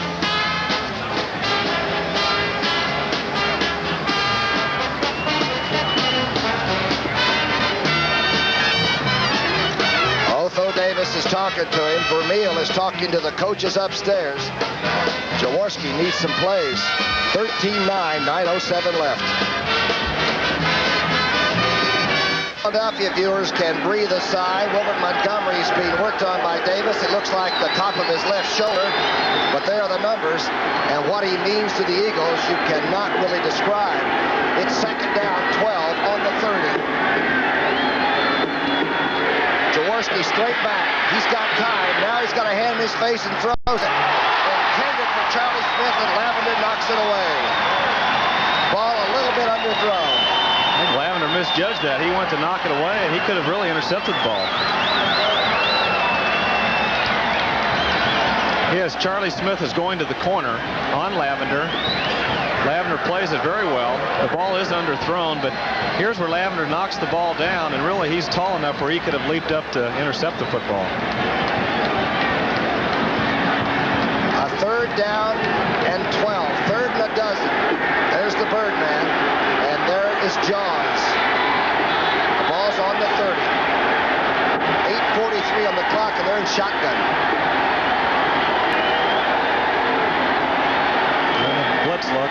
Otho Davis is talking to him. Vermeil is talking to the coaches upstairs. Jaworski needs some plays. 13-9, 9:07 left. Philadelphia viewers can breathe a sigh. Wilbert Montgomery is being worked on by Davis. It looks like the top of his left shoulder, but there are the numbers. And what he means to the Eagles, you cannot really describe. It's second down, 12 on the 30. Jaworski straight back. He's got time. Now he's got a hand in his face and throws it. Intended for Charlie Smith, and Lavender knocks it away. Ball a little bit underthrown. I think Lavender misjudged that. He went to knock it away, and he could have really intercepted the ball. Yes, Charlie Smith is going to the corner on Lavender. Lavender plays it very well. The ball is underthrown, but here's where Lavender knocks the ball down, and really he's tall enough where he could have leaped up to intercept the football. A 3rd down and 12. 3rd and a dozen. There's the Birdman, and there is Johns. The ball's on the 30. 8:43 on the clock, and they're in shotgun. Blitz look.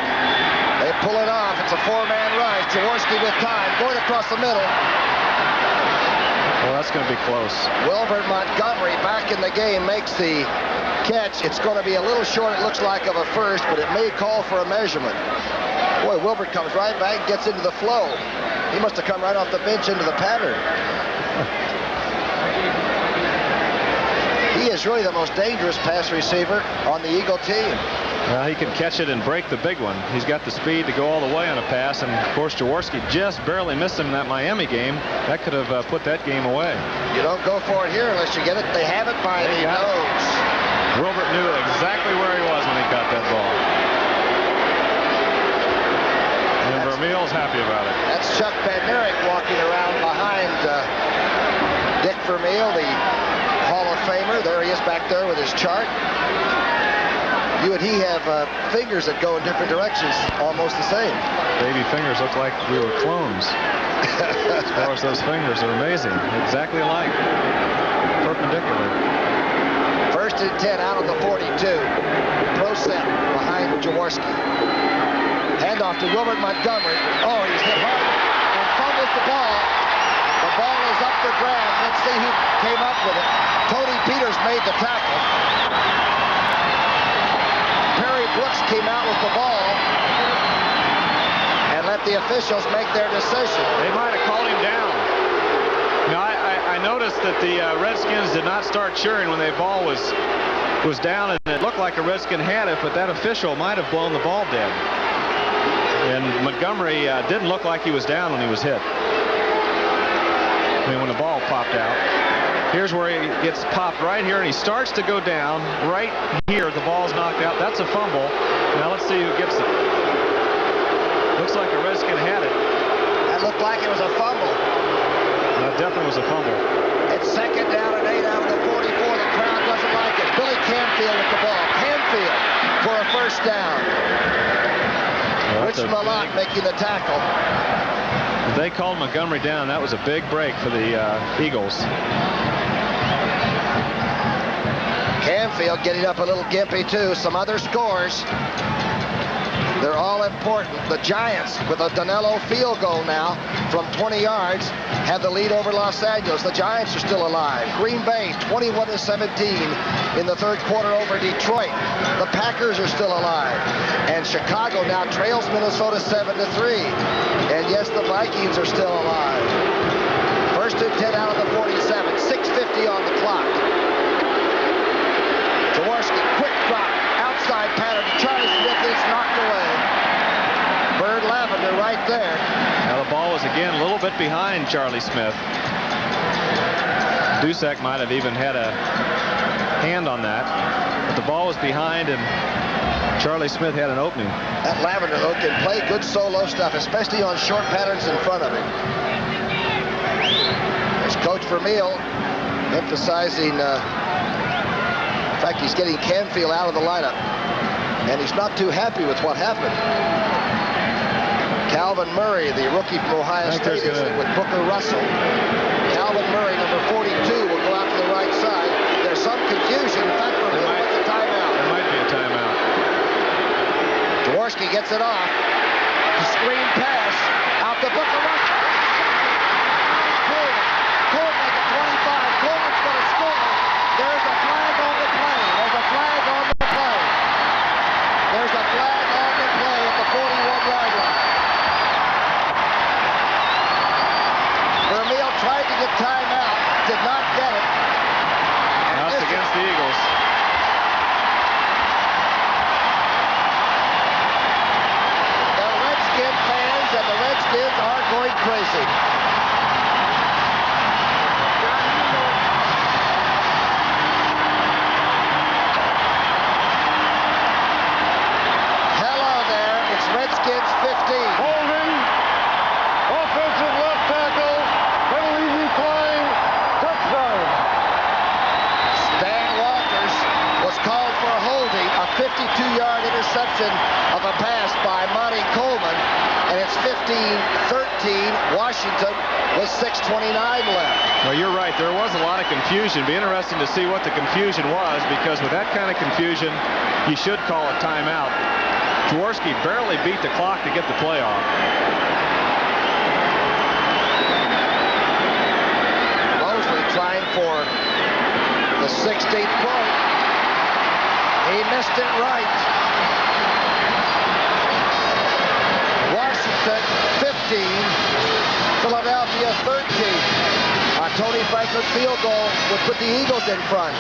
They pull it off. It's a 4-man rush. Jaworski with time, going across the middle. Well, that's going to be close. Wilbert Montgomery back in the game makes the catch. It's going to be a little short, it looks like, of a first, but it may call for a measurement. Boy, Wilbert comes right back and gets into the flow. He must have come right off the bench into the pattern. He is really the most dangerous pass receiver on the Eagle team. Well, he can catch it and break the big one. He's got the speed to go all the way on a pass, and of course Jaworski just barely missed him in that Miami game. That could have put that game away. You don't go for it here unless you get it. They have it by the nose. Wilbert knew exactly where he was when he caught that ball. And Vermeil's happy about it. That's Chuck Bednarik walking around behind Dick Vermeil, the Hall of Famer. There he is back there with his chart. You and he have fingers that go in different directions, almost the same. Baby fingers look like we were clones. As far as those fingers are amazing. Exactly alike. Perpendicular. 1st and 10 out of the 42. Pro set behind Jaworski. Handoff to Wilbert Montgomery. Oh, he's hit hard and fumbles the ball. The ball is up for grabs. Let's see who came up with it. Tony Peters made the tackle. Perry Brooks came out with the ball and let the officials make their decision. They might have called him down. Now, I noticed that the Redskins did not start cheering when the ball was down, and it looked like a Redskin had it, but that official might have blown the ball dead. And Montgomery didn't look like he was down when he was hit. I mean, when the ball popped out. Here's where he gets popped right here, and he starts to go down right here. The ball's knocked out. That's a fumble. Now let's see who gets it. Looks like a Redskin had it. That looked like it was a fumble. That definitely was a fumble. It's 2nd down and 8 out of the 44. The crowd doesn't like it. Billy Canfield with the ball. Canfield for a 1st down. Well, Rich Malott making the tackle. They called Montgomery down. That was a big break for the Eagles. Canfield getting up a little gimpy too. Some other scores. They're all important. The Giants, with a Danilo field goal now from 20 yards, have the lead over Los Angeles. The Giants are still alive. Green Bay 21-17 in the 3rd quarter over Detroit. The Packers are still alive. And Chicago now trails Minnesota 7-3. And yes, the Vikings are still alive. 1st and 10 out of the 47. 6:50 on the clock. Jaworski, quick drop, outside pattern to Charlie Smith, and it's knocked away. Bird Lavender right there. Now the ball was again a little bit behind Charlie Smith. Duszek might have even had a hand on that, but the ball was behind, and Charlie Smith had an opening. That Lavender, though, can play good solo stuff, especially on short patterns in front of him. There's Coach Vermeil emphasizing, in fact, he's getting Canfield out of the lineup, and he's not too happy with what happened. Calvin Murray, the rookie from Ohio State, is with Booker Russell. Calvin Murray, number 42, will go out to the right side. There's some confusion. In fact, Vermeil wants a timeout. There might be a timeout. Jaworski gets it off. The screen pass out to Booker Russell. Coleman at the 25. Coleman's going to score. There's a flag on the play. There's a flag on the play. There's a flag on the play at the 41-yard line. Vermeil tried to get timeout. Did not get it. Now it's against the Eagles. Fans and the Redskins are going crazy. Hello there, it's Washington with 6:29 left. Well, you're right. There was a lot of confusion. Be interesting to see what the confusion was, because with that kind of confusion, you should call a timeout. Jaworski barely beat the clock to get the play off. Mosley trying for the 16th point. He missed it right. Washington 15, Philadelphia 13. A Tony Franklin field goal would put the Eagles in front.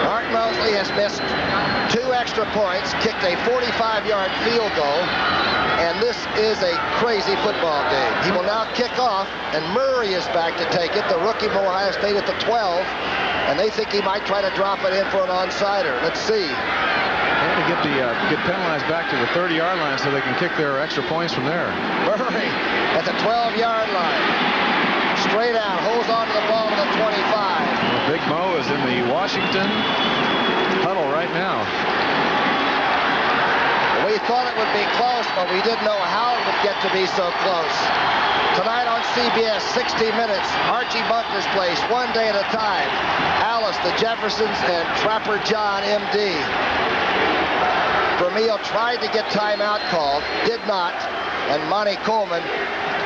Art Mosley has missed 2 extra points, kicked a 45-yard field goal, and this is a crazy football game. He will now kick off, and Murray is back to take it, the rookie from Ohio State at the 12, and they think he might try to drop it in for an onside-er. Let's see. They have to get penalized back to the 30-yard line so they can kick their extra points from there. Murray at the 12-yard line. Straight out, holds on to the ball to the 25. Well, Big Mo is in the Washington huddle right now. We thought it would be close, but we didn't know how it would get to be so close. Tonight on CBS, 60 Minutes, Archie Bunker's Place, One Day at a Time. Alice, the Jeffersons, and Trapper John, M.D. Vermeil tried to get timeout called, did not, and Monty Coleman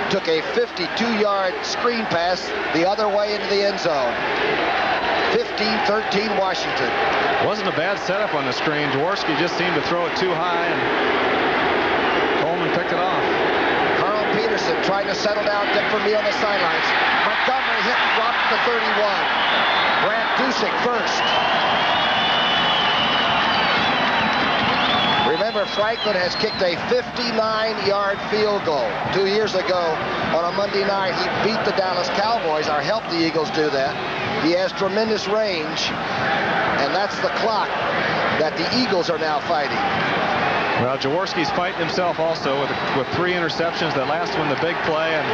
took a 52-yard screen pass the other way into the end zone. 15-13 Washington. Wasn't a bad setup on the screen. Jaworski just seemed to throw it too high, and Coleman picked it off. Carl Peterson trying to settle down Dick Vermeil on the sidelines. Montgomery hit and dropped to 31. Grant Dusek first. Remember, Franklin has kicked a 59-yard field goal 2 years ago on a Monday night. He beat the Dallas Cowboys, or helped the Eagles do that. He has tremendous range, and that's the clock that the Eagles are now fighting. Well, Jaworski's fighting himself also with 3 interceptions. That last one, the big play, and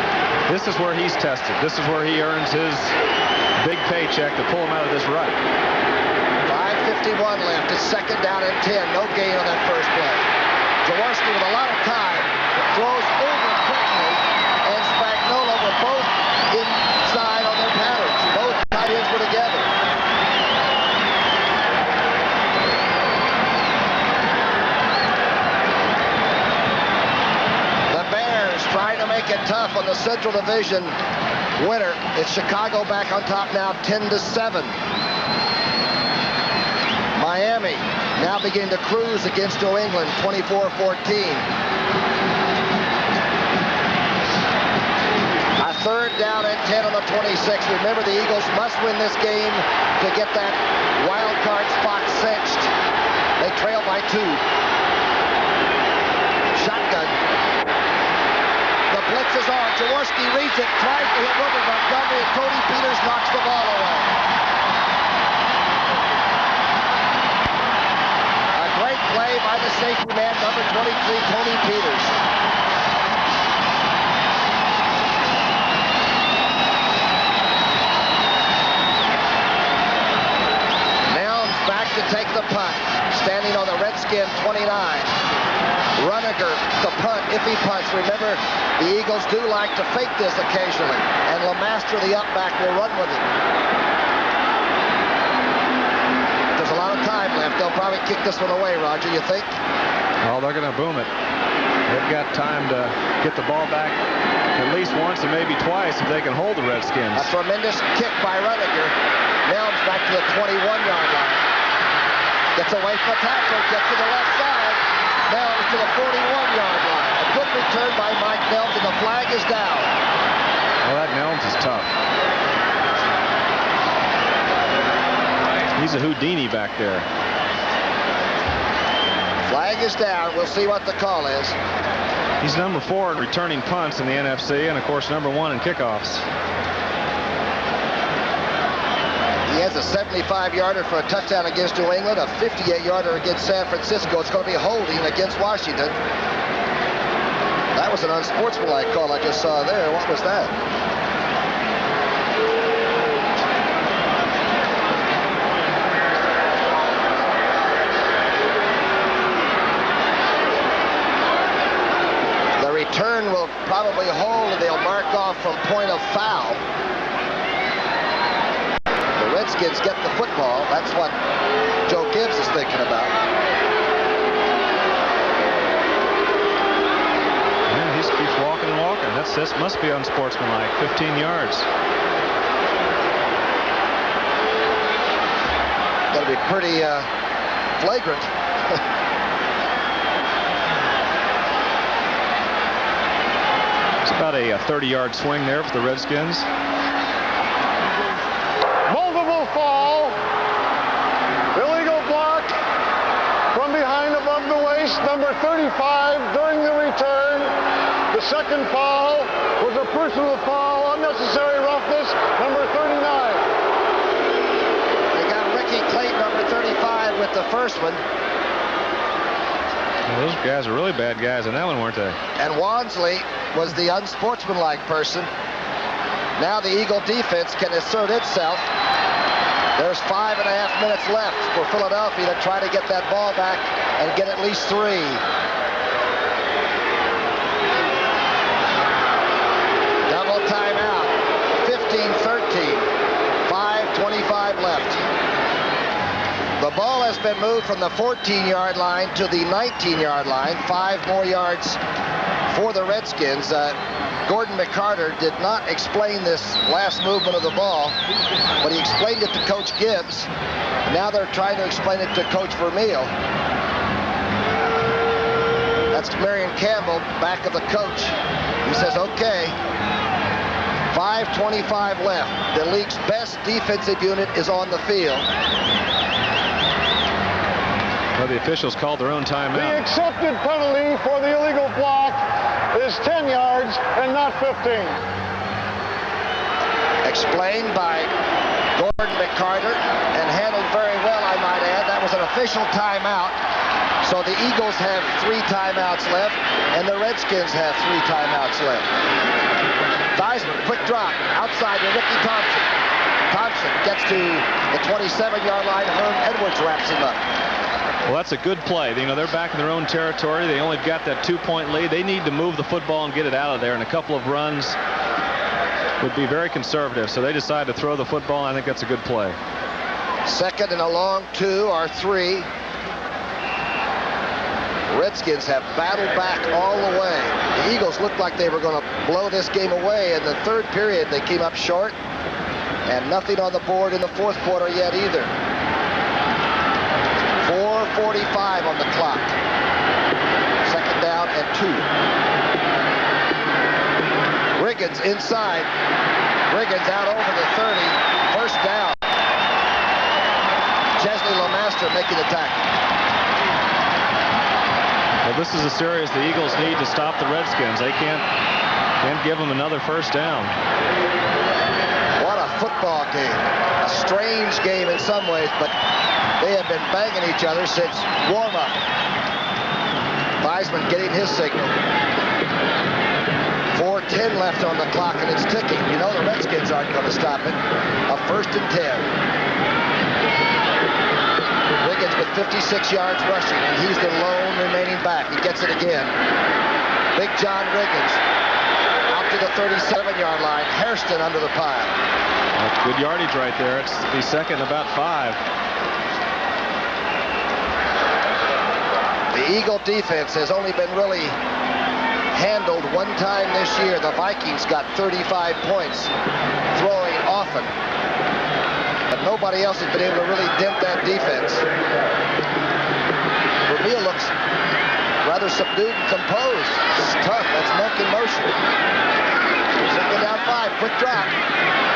this is where he's tested. This is where he earns his big paycheck to pull him out of this rut. 5:51 left. It's second down and 10. No gain on that first play. Jaworski with a lot of time throws over quickly, and Spagnuolo were both inside on their patterns. Both tight ends were together. The Bears trying to make it tough on the Central Division winner. It's Chicago back on top now, 10-7. Miami now begin to cruise against New England, 24-14. A third down and 10 on the 26. Remember, the Eagles must win this game to get that wild card spot cinched. They trail by 2. Shotgun. The blitz is on. Jaworski reads it, tries to hit Robert Montgomery, and Tony Peters knocks the ball away. Great play by the safety man, number 23, Tony Peters. Nelms back to take the punt, standing on the Redskin 29. Runniger, the punt, if he punts. Remember, the Eagles do like to fake this occasionally, and LeMaster, the up back, will run with it. There's a lot of time left. They'll probably kick this one away, Roger, you think? Well, they're going to boom it. They've got time to get the ball back at least once and maybe twice if they can hold the Redskins. A tremendous kick by Runniger. Nelms back to the 21-yard line. Gets away from the tackler, gets to the left side. Nelms to the 41-yard line. A good return by Mike Nelms, and the flag is down. Well, that Nelms is tough. He's a Houdini back there. Flag is down. We'll see what the call is. He's number 4 in returning punts in the NFC, and of course number 1 in kickoffs. He has a 75-yarder for a touchdown against New England, a 58-yarder against San Francisco. It's going to be holding against Washington. That was an unsportsmanlike call I just saw there. What was that? return will probably hold, and they'll mark off from point of foul. The Redskins get the football. That's what Joe Gibbs is thinking about. Yeah, he keeps walking and walking. This must be unsportsmanlike. 15 yards. Got to be pretty flagrant. It's about a 30-yard swing there for the Redskins. Multiple fall. Illegal block from behind above the waist, number 35 during the return. The second foul was a personal foul, unnecessary roughness, number 39. They got Ricky Clayton, number 35, with the first one. Well, those guys are really bad guys in that one, weren't they? And Wansley was the unsportsmanlike person. Now the Eagle defense can assert itself. There's 5.5 minutes left for Philadelphia to try to get that ball back and get at least 3. Double timeout. 15-13. 5:25 left. The ball has been moved from the 14-yard line to the 19-yard line. 5 more yards for the Redskins. Gordon McCarter did not explain this last movement of the ball, but he explained it to Coach Gibbs. Now they're trying to explain it to Coach Vermeil. That's Marion Campbell, back of the coach. He says, okay, 5:25 left. The league's best defensive unit is on the field. Well, the officials called their own timeout. The accepted penalty for the illegal block is 10 yards and not 15. Explained by Gordon McCarter and handled very well, I might add. That was an official timeout. So the Eagles have 3 timeouts left, and the Redskins have 3 timeouts left. Theismann, quick drop, outside to Ricky Thompson. Thompson gets to the 27-yard line. Herm Edwards wraps him up. Well, that's a good play. You know, they're back in their own territory. They only got that 2-point lead. They need to move the football and get it out of there, and a couple of runs would be very conservative. So they decide to throw the football, and I think that's a good play. Second and a long 2 or 3. Redskins have battled back all the way. The Eagles looked like they were going to blow this game away. In the third period, they came up short, and nothing on the board in the fourth quarter yet either. 4:45 on the clock. Second down and 2. Riggins inside. Riggins out over the 30. First down. Chesley LeMaster making the tackle. Well, this is a series the Eagles need to stop the Redskins. They can't give them another first down. What a football game. A strange game in some ways, but they have been banging each other since warm-up. Theismann getting his signal. 4:10 left on the clock, and it's ticking. You know the Redskins aren't going to stop it. A 1st and 10. Riggins with 56 yards rushing, and he's the lone remaining back. He gets it again. Big John Riggins out to the 37-yard line. Hairston under the pile. That's good yardage right there. It's the second about 5. The Eagle defense has only been really handled one time this year. The Vikings got 35 points throwing often. But nobody else has been able to really dent that defense. Vermeil looks rather subdued and composed. It's tough. That's Monk in motion. Second down 5. Quick drop.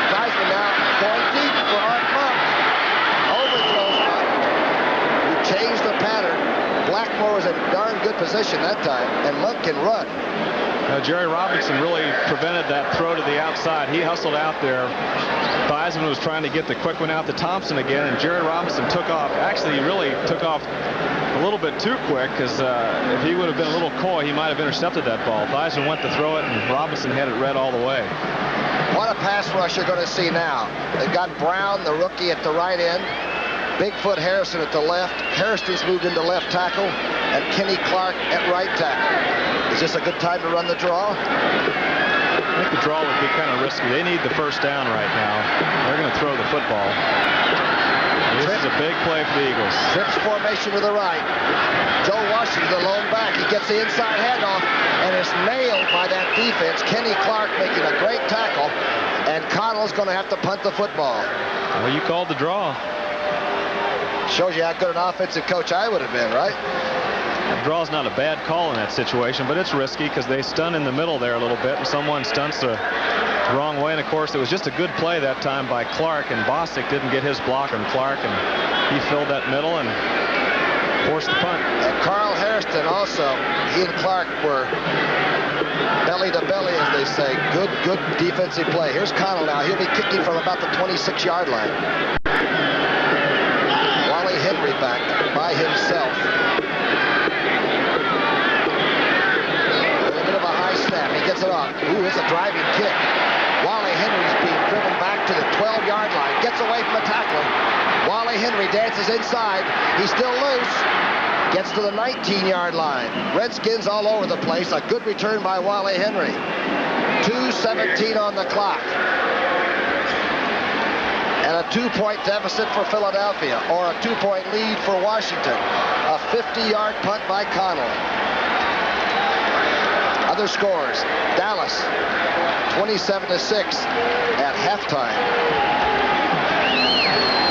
Theismann now going deep for Art Monk. Overthrows Monk. You change the pattern. Blackmore was in darn good position that time, and Monk can run. Jerry Robinson really prevented that throw to the outside. He hustled out there. Theismann was trying to get the quick one out to Thompson again, and Jerry Robinson took off. Actually, he really took off a little bit too quick, because if he would have been a little coy, he might have intercepted that ball. Theismann went to throw it, and Robinson had it read all the way. What a pass rush you're going to see now. They've got Brown, the rookie, at the right end. Bigfoot Harrison at the left. Hairston's moved into left tackle, and Kenny Clark at right tackle. Is this a good time to run the draw? I think the draw would be kind of risky. They need the first down right now. They're going to throw the football. This is a big play for the Eagles. Trips formation to the right. Joe Washington, the lone back. He gets the inside handoff and is nailed by that defense. Kenny Clark making a great tackle, and Connell's going to have to punt the football. Well, you called the draw. Shows you how good an offensive coach I would have been, right? The draw's not a bad call in that situation, but it's risky because they stun in the middle there a little bit, and someone stunts the wrong way. And of course, it was just a good play that time by Clark, and Bostic didn't get his block on Clark, and he filled that middle and forced the punt. And Carl Hairston also, he and Clark were belly to belly, as they say. Good defensive play. Here's Connell now. He'll be kicking from about the 26-yard line. Wally Henry back by himself. He gets it off. Ooh, it's a driving kick. Wally Henry's being driven back to the 12-yard line. Gets away from the tackler. Wally Henry dances inside. He's still loose. Gets to the 19-yard line. Redskins all over the place. A good return by Wally Henry. 2:17 on the clock. And a 2-point deficit for Philadelphia, or a 2-point lead for Washington. A 50-yard punt by Connell. Other scores: Dallas 27-6 at halftime.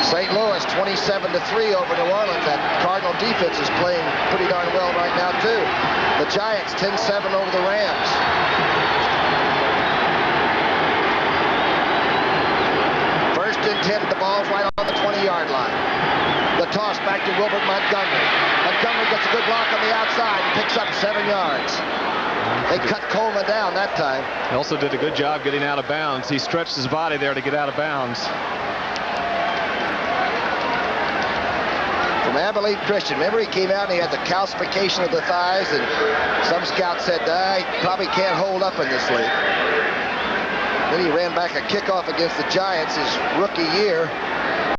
St. Louis 27-3 over New Orleans. That Cardinal defense is playing pretty darn well right now too. The Giants 10-7 over the Rams. First and 10, the ball's right on the 20-yard line. The toss back to Wilbert Montgomery. Montgomery gets a good block on the outside and picks up 7 yards. They cut Coleman down that time. He also did a good job getting out of bounds. He stretched his body there to get out of bounds. From Abilene Christian. Remember, he came out and he had the calcification of the thighs, and some scouts said, he probably can't hold up in this league. Then he ran back a kickoff against the Giants his rookie year.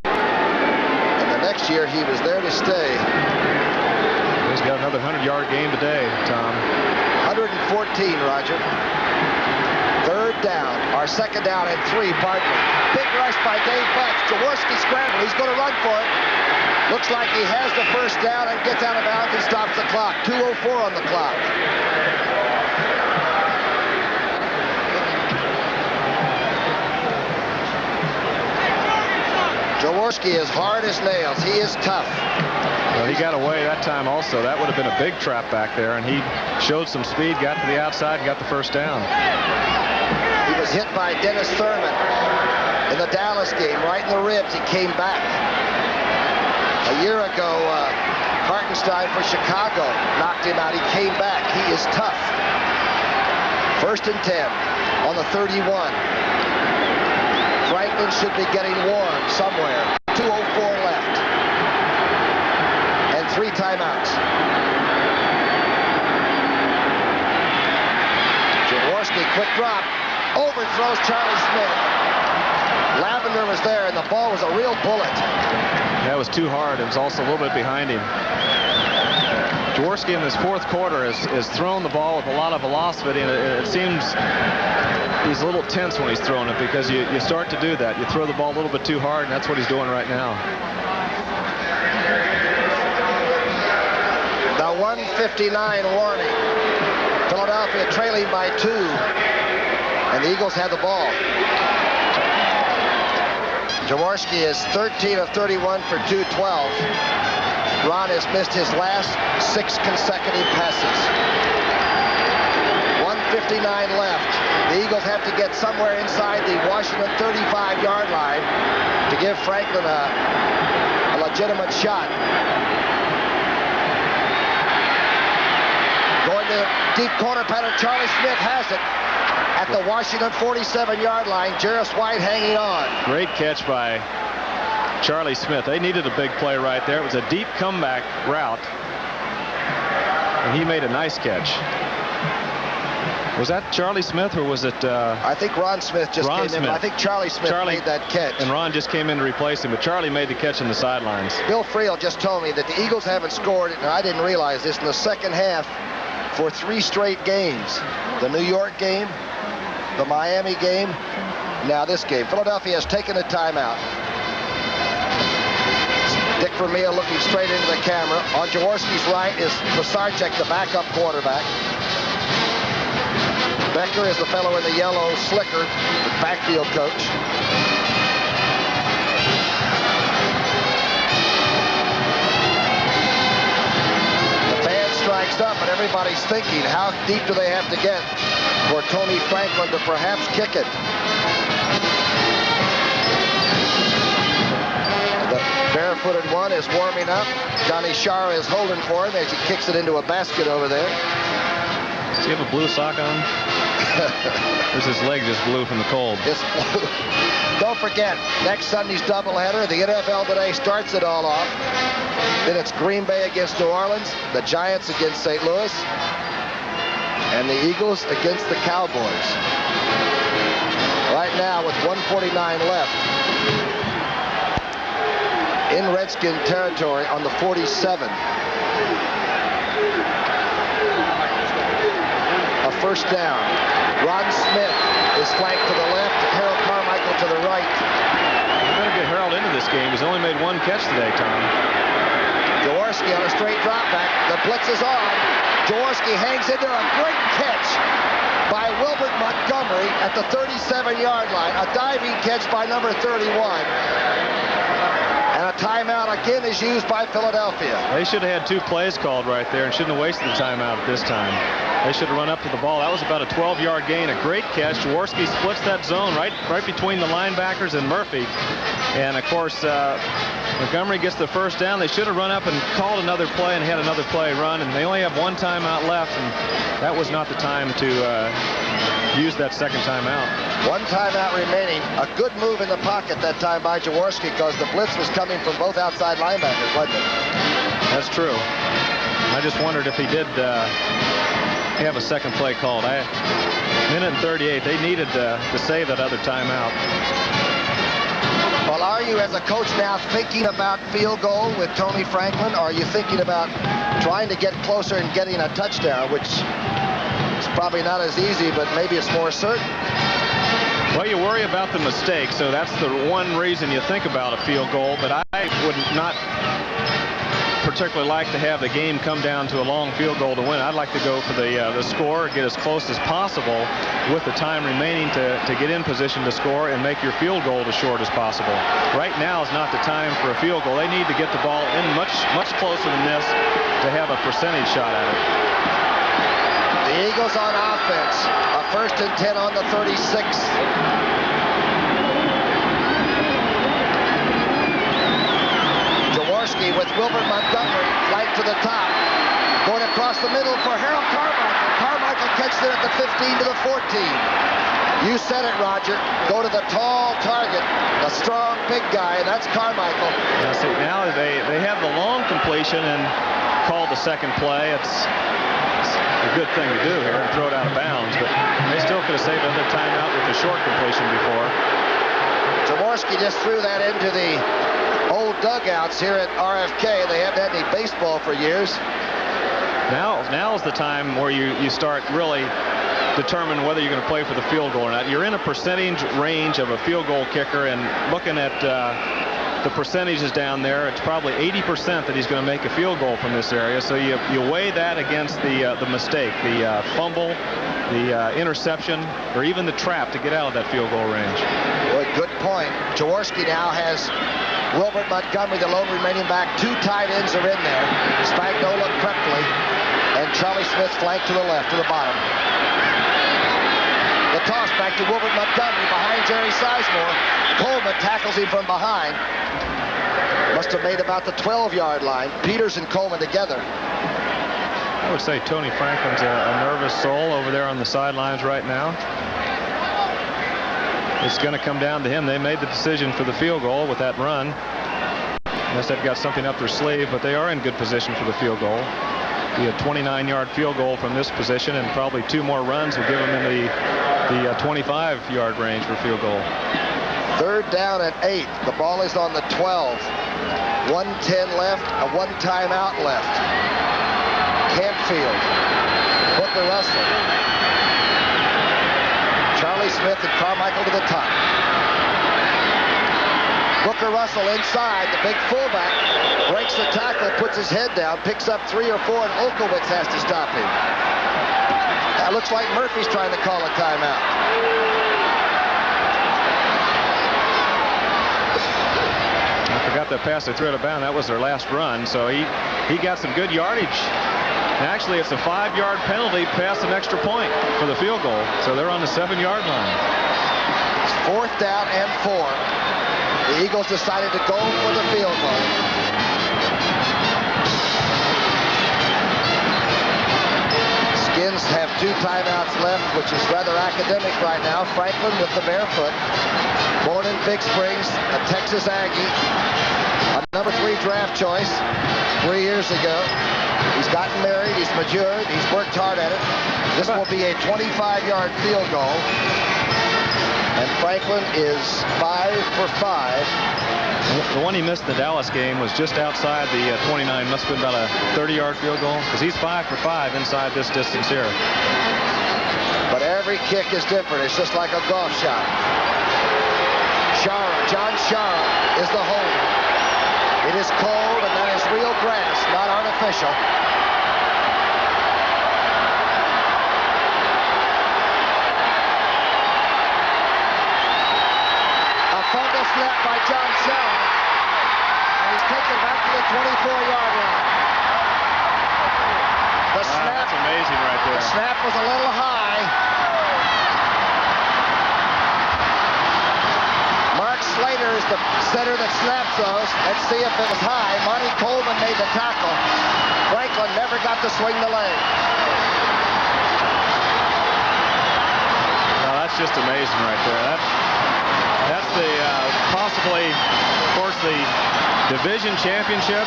And the next year, he was there to stay. He's got another 100-yard game today, Tom. 114, Roger. Third down, or second down and 3, pardon me. Big rush by Dave Butts. Jaworski scrambled. He's going to run for it. Looks like he has the first down and gets out of bounds and stops the clock. 2:04 on the clock. Jaworski is hard as nails. He is tough. Well, he got away that time also. That would have been a big trap back there, and he showed some speed, got to the outside, and got the first down. He was hit by Dennis Thurman in the Dallas game, right in the ribs. He came back. A year ago, Hartenstein for Chicago knocked him out. He came back. He is tough. First and 10 on the 31. Franklin should be getting warm somewhere. 2:04 left. 3 timeouts. Jaworski, quick drop, overthrows Charlie Smith. Lavender was there, and the ball was a real bullet. That was too hard. It was also a little bit behind him. Jaworski in this fourth quarter has thrown the ball with a lot of velocity, and it seems he's a little tense when he's throwing it, because you start to do that. You throw the ball a little bit too hard, and that's what he's doing right now. The 1:59 warning. Philadelphia trailing by 2. And the Eagles have the ball. Jaworski is 13 of 31 for 212. Ron has missed his last 6 consecutive passes. 1:59 left. The Eagles have to get somewhere inside the Washington 35-yard line to give Franklin a legitimate shot. Going to deep corner pattern. Charlie Smith has it at the Washington 47-yard line. Jarris White hanging on. Great catch by Charlie Smith. They needed a big play right there. It was a deep comeback route, and he made a nice catch. Was that Charlie Smith, or was it... I think Ron Smith just came in. I think Charlie Smith made that catch. And Ron just came in to replace him, but Charlie made the catch on the sidelines. Bill Friel just told me that the Eagles haven't scored, and I didn't realize this, in the second half for 3 straight games. The New York game, the Miami game, now this game. Philadelphia has taken a timeout. Dick Vermeil looking straight into the camera. On Jaworski's right is Pisarcik, the backup quarterback. Becker is the fellow in the yellow, Slicker, the backfield coach. The band strikes up, and everybody's thinking, how deep do they have to get for Tony Franklin to perhaps kick it? The barefooted one is warming up. Johnny Shara is holding for him as he kicks it into a basket over there. Does he have a blue sock on? Or is his leg just blue from the cold? It's blue. Don't forget, next Sunday's doubleheader, the NFL today starts it all off. Then it's Green Bay against New Orleans, the Giants against St. Louis, and the Eagles against the Cowboys. Right now, with 1:49 left, in Redskin territory on the 47. A first down. Ron Smith is flanked to the left, Harold Carmichael to the right. We're going to get Harold into this game. He's only made 1 catch today, Tom. Jaworski on a straight drop back. The blitz is on. Jaworski hangs in there. A great catch by Wilbert Montgomery at the 37-yard line. A diving catch by number 31. And a timeout again is used by Philadelphia. They should have had 2 plays called right there and shouldn't have wasted the timeout at this time. They should have run up to the ball. That was about a 12-yard gain. A great catch. Jaworski splits that zone right between the linebackers and Murphy. And, of course, Montgomery gets the first down. They should have run up and called another play and had another play run. And they only have 1 timeout left. And that was not the time to use that second timeout. 1 timeout remaining. A good move in the pocket that time by Jaworski because the blitz was coming from both outside linebackers, wasn't it? That's true. I just wondered if he did have a second play called. Minute and 38. They needed to save that other timeout. Well, are you as a coach now thinking about field goal with Tony Franklin? Or are you thinking about trying to get closer and getting a touchdown, which is probably not as easy, but maybe it's more certain? Well, you worry about the mistake, so that's the one reason you think about a field goal. But I would not particularly like to have the game come down to a long field goal to win. I'd like to go for the score, get as close as possible with the time remaining to get in position to score and make your field goal as short as possible. Right now is not the time for a field goal. They need to get the ball in much closer than this to have a percentage shot at it. The Eagles on offense. A 1st and 10 on the 36. Jaworski with Wilbert Montgomery, flanked to the top. Going across the middle for Harold Carmichael. Carmichael catches it at the 15 to the 14. You said it, Roger. Go to the tall target, the strong big guy, and that's Carmichael. Now, see, now they have the long completion and call the second play. It's a good thing to do here and throw it out of bounds, but they still could have saved another timeout with the short completion before. Jaworski just threw that into the old dugouts here at RFK. They haven't had any baseball for years. Now is the time where you start really determine whether you're going to play for the field goal or not. You're in a percentage range of a field goal kicker, and looking at the percentages down there, it's probably 80% that he's going to make a field goal from this area. So you weigh that against the mistake, the fumble, the interception, or even the trap to get out of that field goal range. Good point. Jaworski now has Wilbert Montgomery, the lone remaining back. 2 tight ends are in there. Spagnola, Krepley, and Charlie Smith flanked to the left, to the bottom. The toss back to Wilbert Montgomery behind Jerry Sizemore. Coleman tackles him from behind. Must have made about the 12-yard line. Peters and Coleman together. I would say Tony Franklin's a nervous soul over there on the sidelines right now. It's going to come down to him. They made the decision for the field goal with that run. Unless they've got something up their sleeve, but they are in good position for the field goal. Be a 29-yard field goal from this position, and probably 2 more runs will give them in the 25-yard range for field goal. 3rd down and 8. The ball is on the 12. 1:10 left, a 1 timeout left. Campfield Booker Russell. Charlie Smith and Carmichael to the top. Booker Russell inside, the big fullback, breaks the tackle, puts his head down, picks up 3 or 4, and Olkowitz has to stop him. That looks like Murphy's trying to call a timeout. I forgot that pass they threw out of bounds. That was their last run, so he got some good yardage. Actually, it's a 5-yard penalty past an extra point for the field goal, so they're on the 7-yard line. It's 4th down and 4. The Eagles decided to go for the field goal. Skins have 2 timeouts left, which is rather academic right now. Franklin with the barefoot. Born in Big Springs, a Texas Aggie. A number 3 draft choice 3 years ago. He's gotten married, he's matured, he's worked hard at it. This will be a 25-yard field goal. And Franklin is 5 for 5. The one he missed in the Dallas game was just outside the 29. Must have been about a 30-yard field goal, because he's 5 for 5 inside this distance here. But every kick is different. It's just like a golf shot. John Shara is the holder. It is cold, and that is real grass, not artificial. A fumble snap by John Shara, and he's taken back to the 24-yard line. The snap, that's amazing right there. The snap was a little high. Slater is the center that snaps those. Let's see if it was high. Monty Coleman made the tackle. Franklin never got to swing the leg. Well, that's just amazing right there. That's the possibly, of course, the division championship,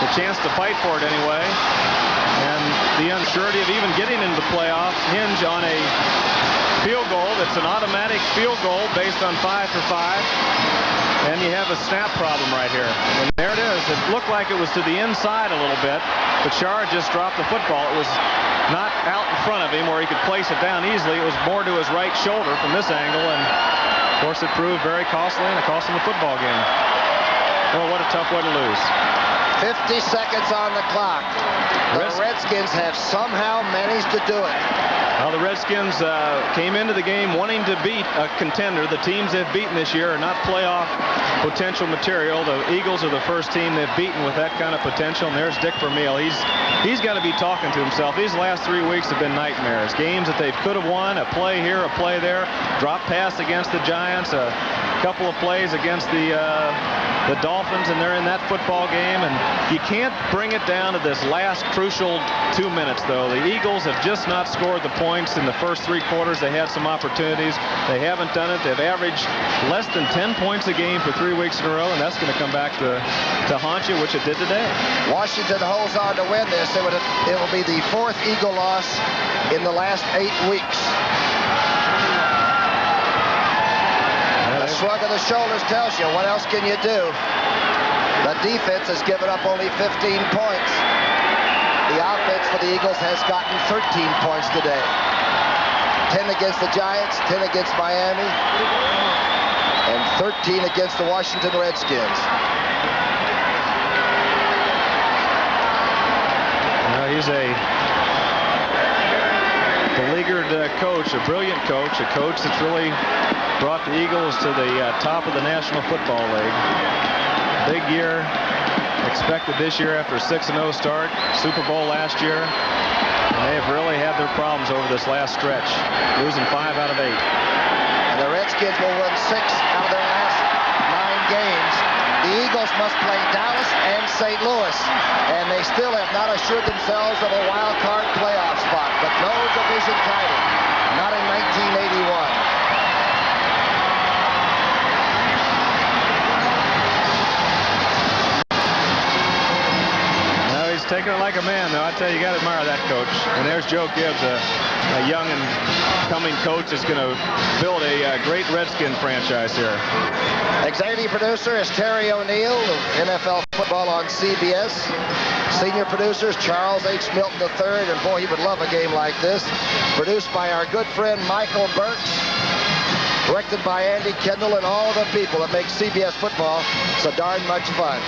the chance to fight for it anyway, and the uncertainty of even getting into the playoffs hinge on a field goal that's an automatic field goal based on 5 for 5, and you have a snap problem right here. And there it is. It looked like it was to the inside a little bit, but Shara just dropped the football. It was not out in front of him where he could place it down easily. It was more to his right shoulder from this angle, and of course it proved very costly, and it cost him the football game. Well, what a tough way to lose. 50 seconds on the clock. The Redskins have somehow managed to do it. Well, the Redskins came into the game wanting to beat a contender. The teams they've beaten this year are not playoff potential material. The Eagles are the first team they've beaten with that kind of potential, and there's Dick Vermeil. He's got to be talking to himself. These last 3 weeks have been nightmares. Games that they could have won, a play here, a play there, drop pass against the Giants, a couple of plays against the Dolphins, and they're in that football game, and you can't bring it down to this last crucial 2 minutes, though. The Eagles have just not scored the points in the first 3 quarters. They had some opportunities. They haven't done it. They've averaged less than 10 points a game for 3 weeks in a row, and that's going to come back to haunt you, which it did today. Washington holds on to win this. It will be the 4th Eagle loss in the last 8 weeks. The shrug of the shoulders tells you, what else can you do? The defense has given up only 15 points. The offense for the Eagles has gotten 13 points today. 10 against the Giants, 10 against Miami, and 13 against the Washington Redskins. He's a beleaguered coach, a brilliant coach, a coach that's really brought the Eagles to the top of the National Football League. Big year expected this year after a 6-0 start, Super Bowl last year, and they have really had their problems over this last stretch, losing 5 out of 8. And the Redskins will win 6 out of their last 9 games. The Eagles must play Dallas and St. Louis, and they still have not assured themselves of a wild card playoff spot, but no division title, not in 1981. Taking a like a man, though. I tell you, you got to admire that coach. And there's Joe Gibbs, a young and coming coach is going to build a great Redskin franchise here. Executive producer is Terry O'Neill of NFL Football on CBS. Senior producers Charles H. Milton III, and boy, he would love a game like this. Produced by our good friend Michael Burks. Directed by Andy Kendall and all the people that make CBS football so darn much fun.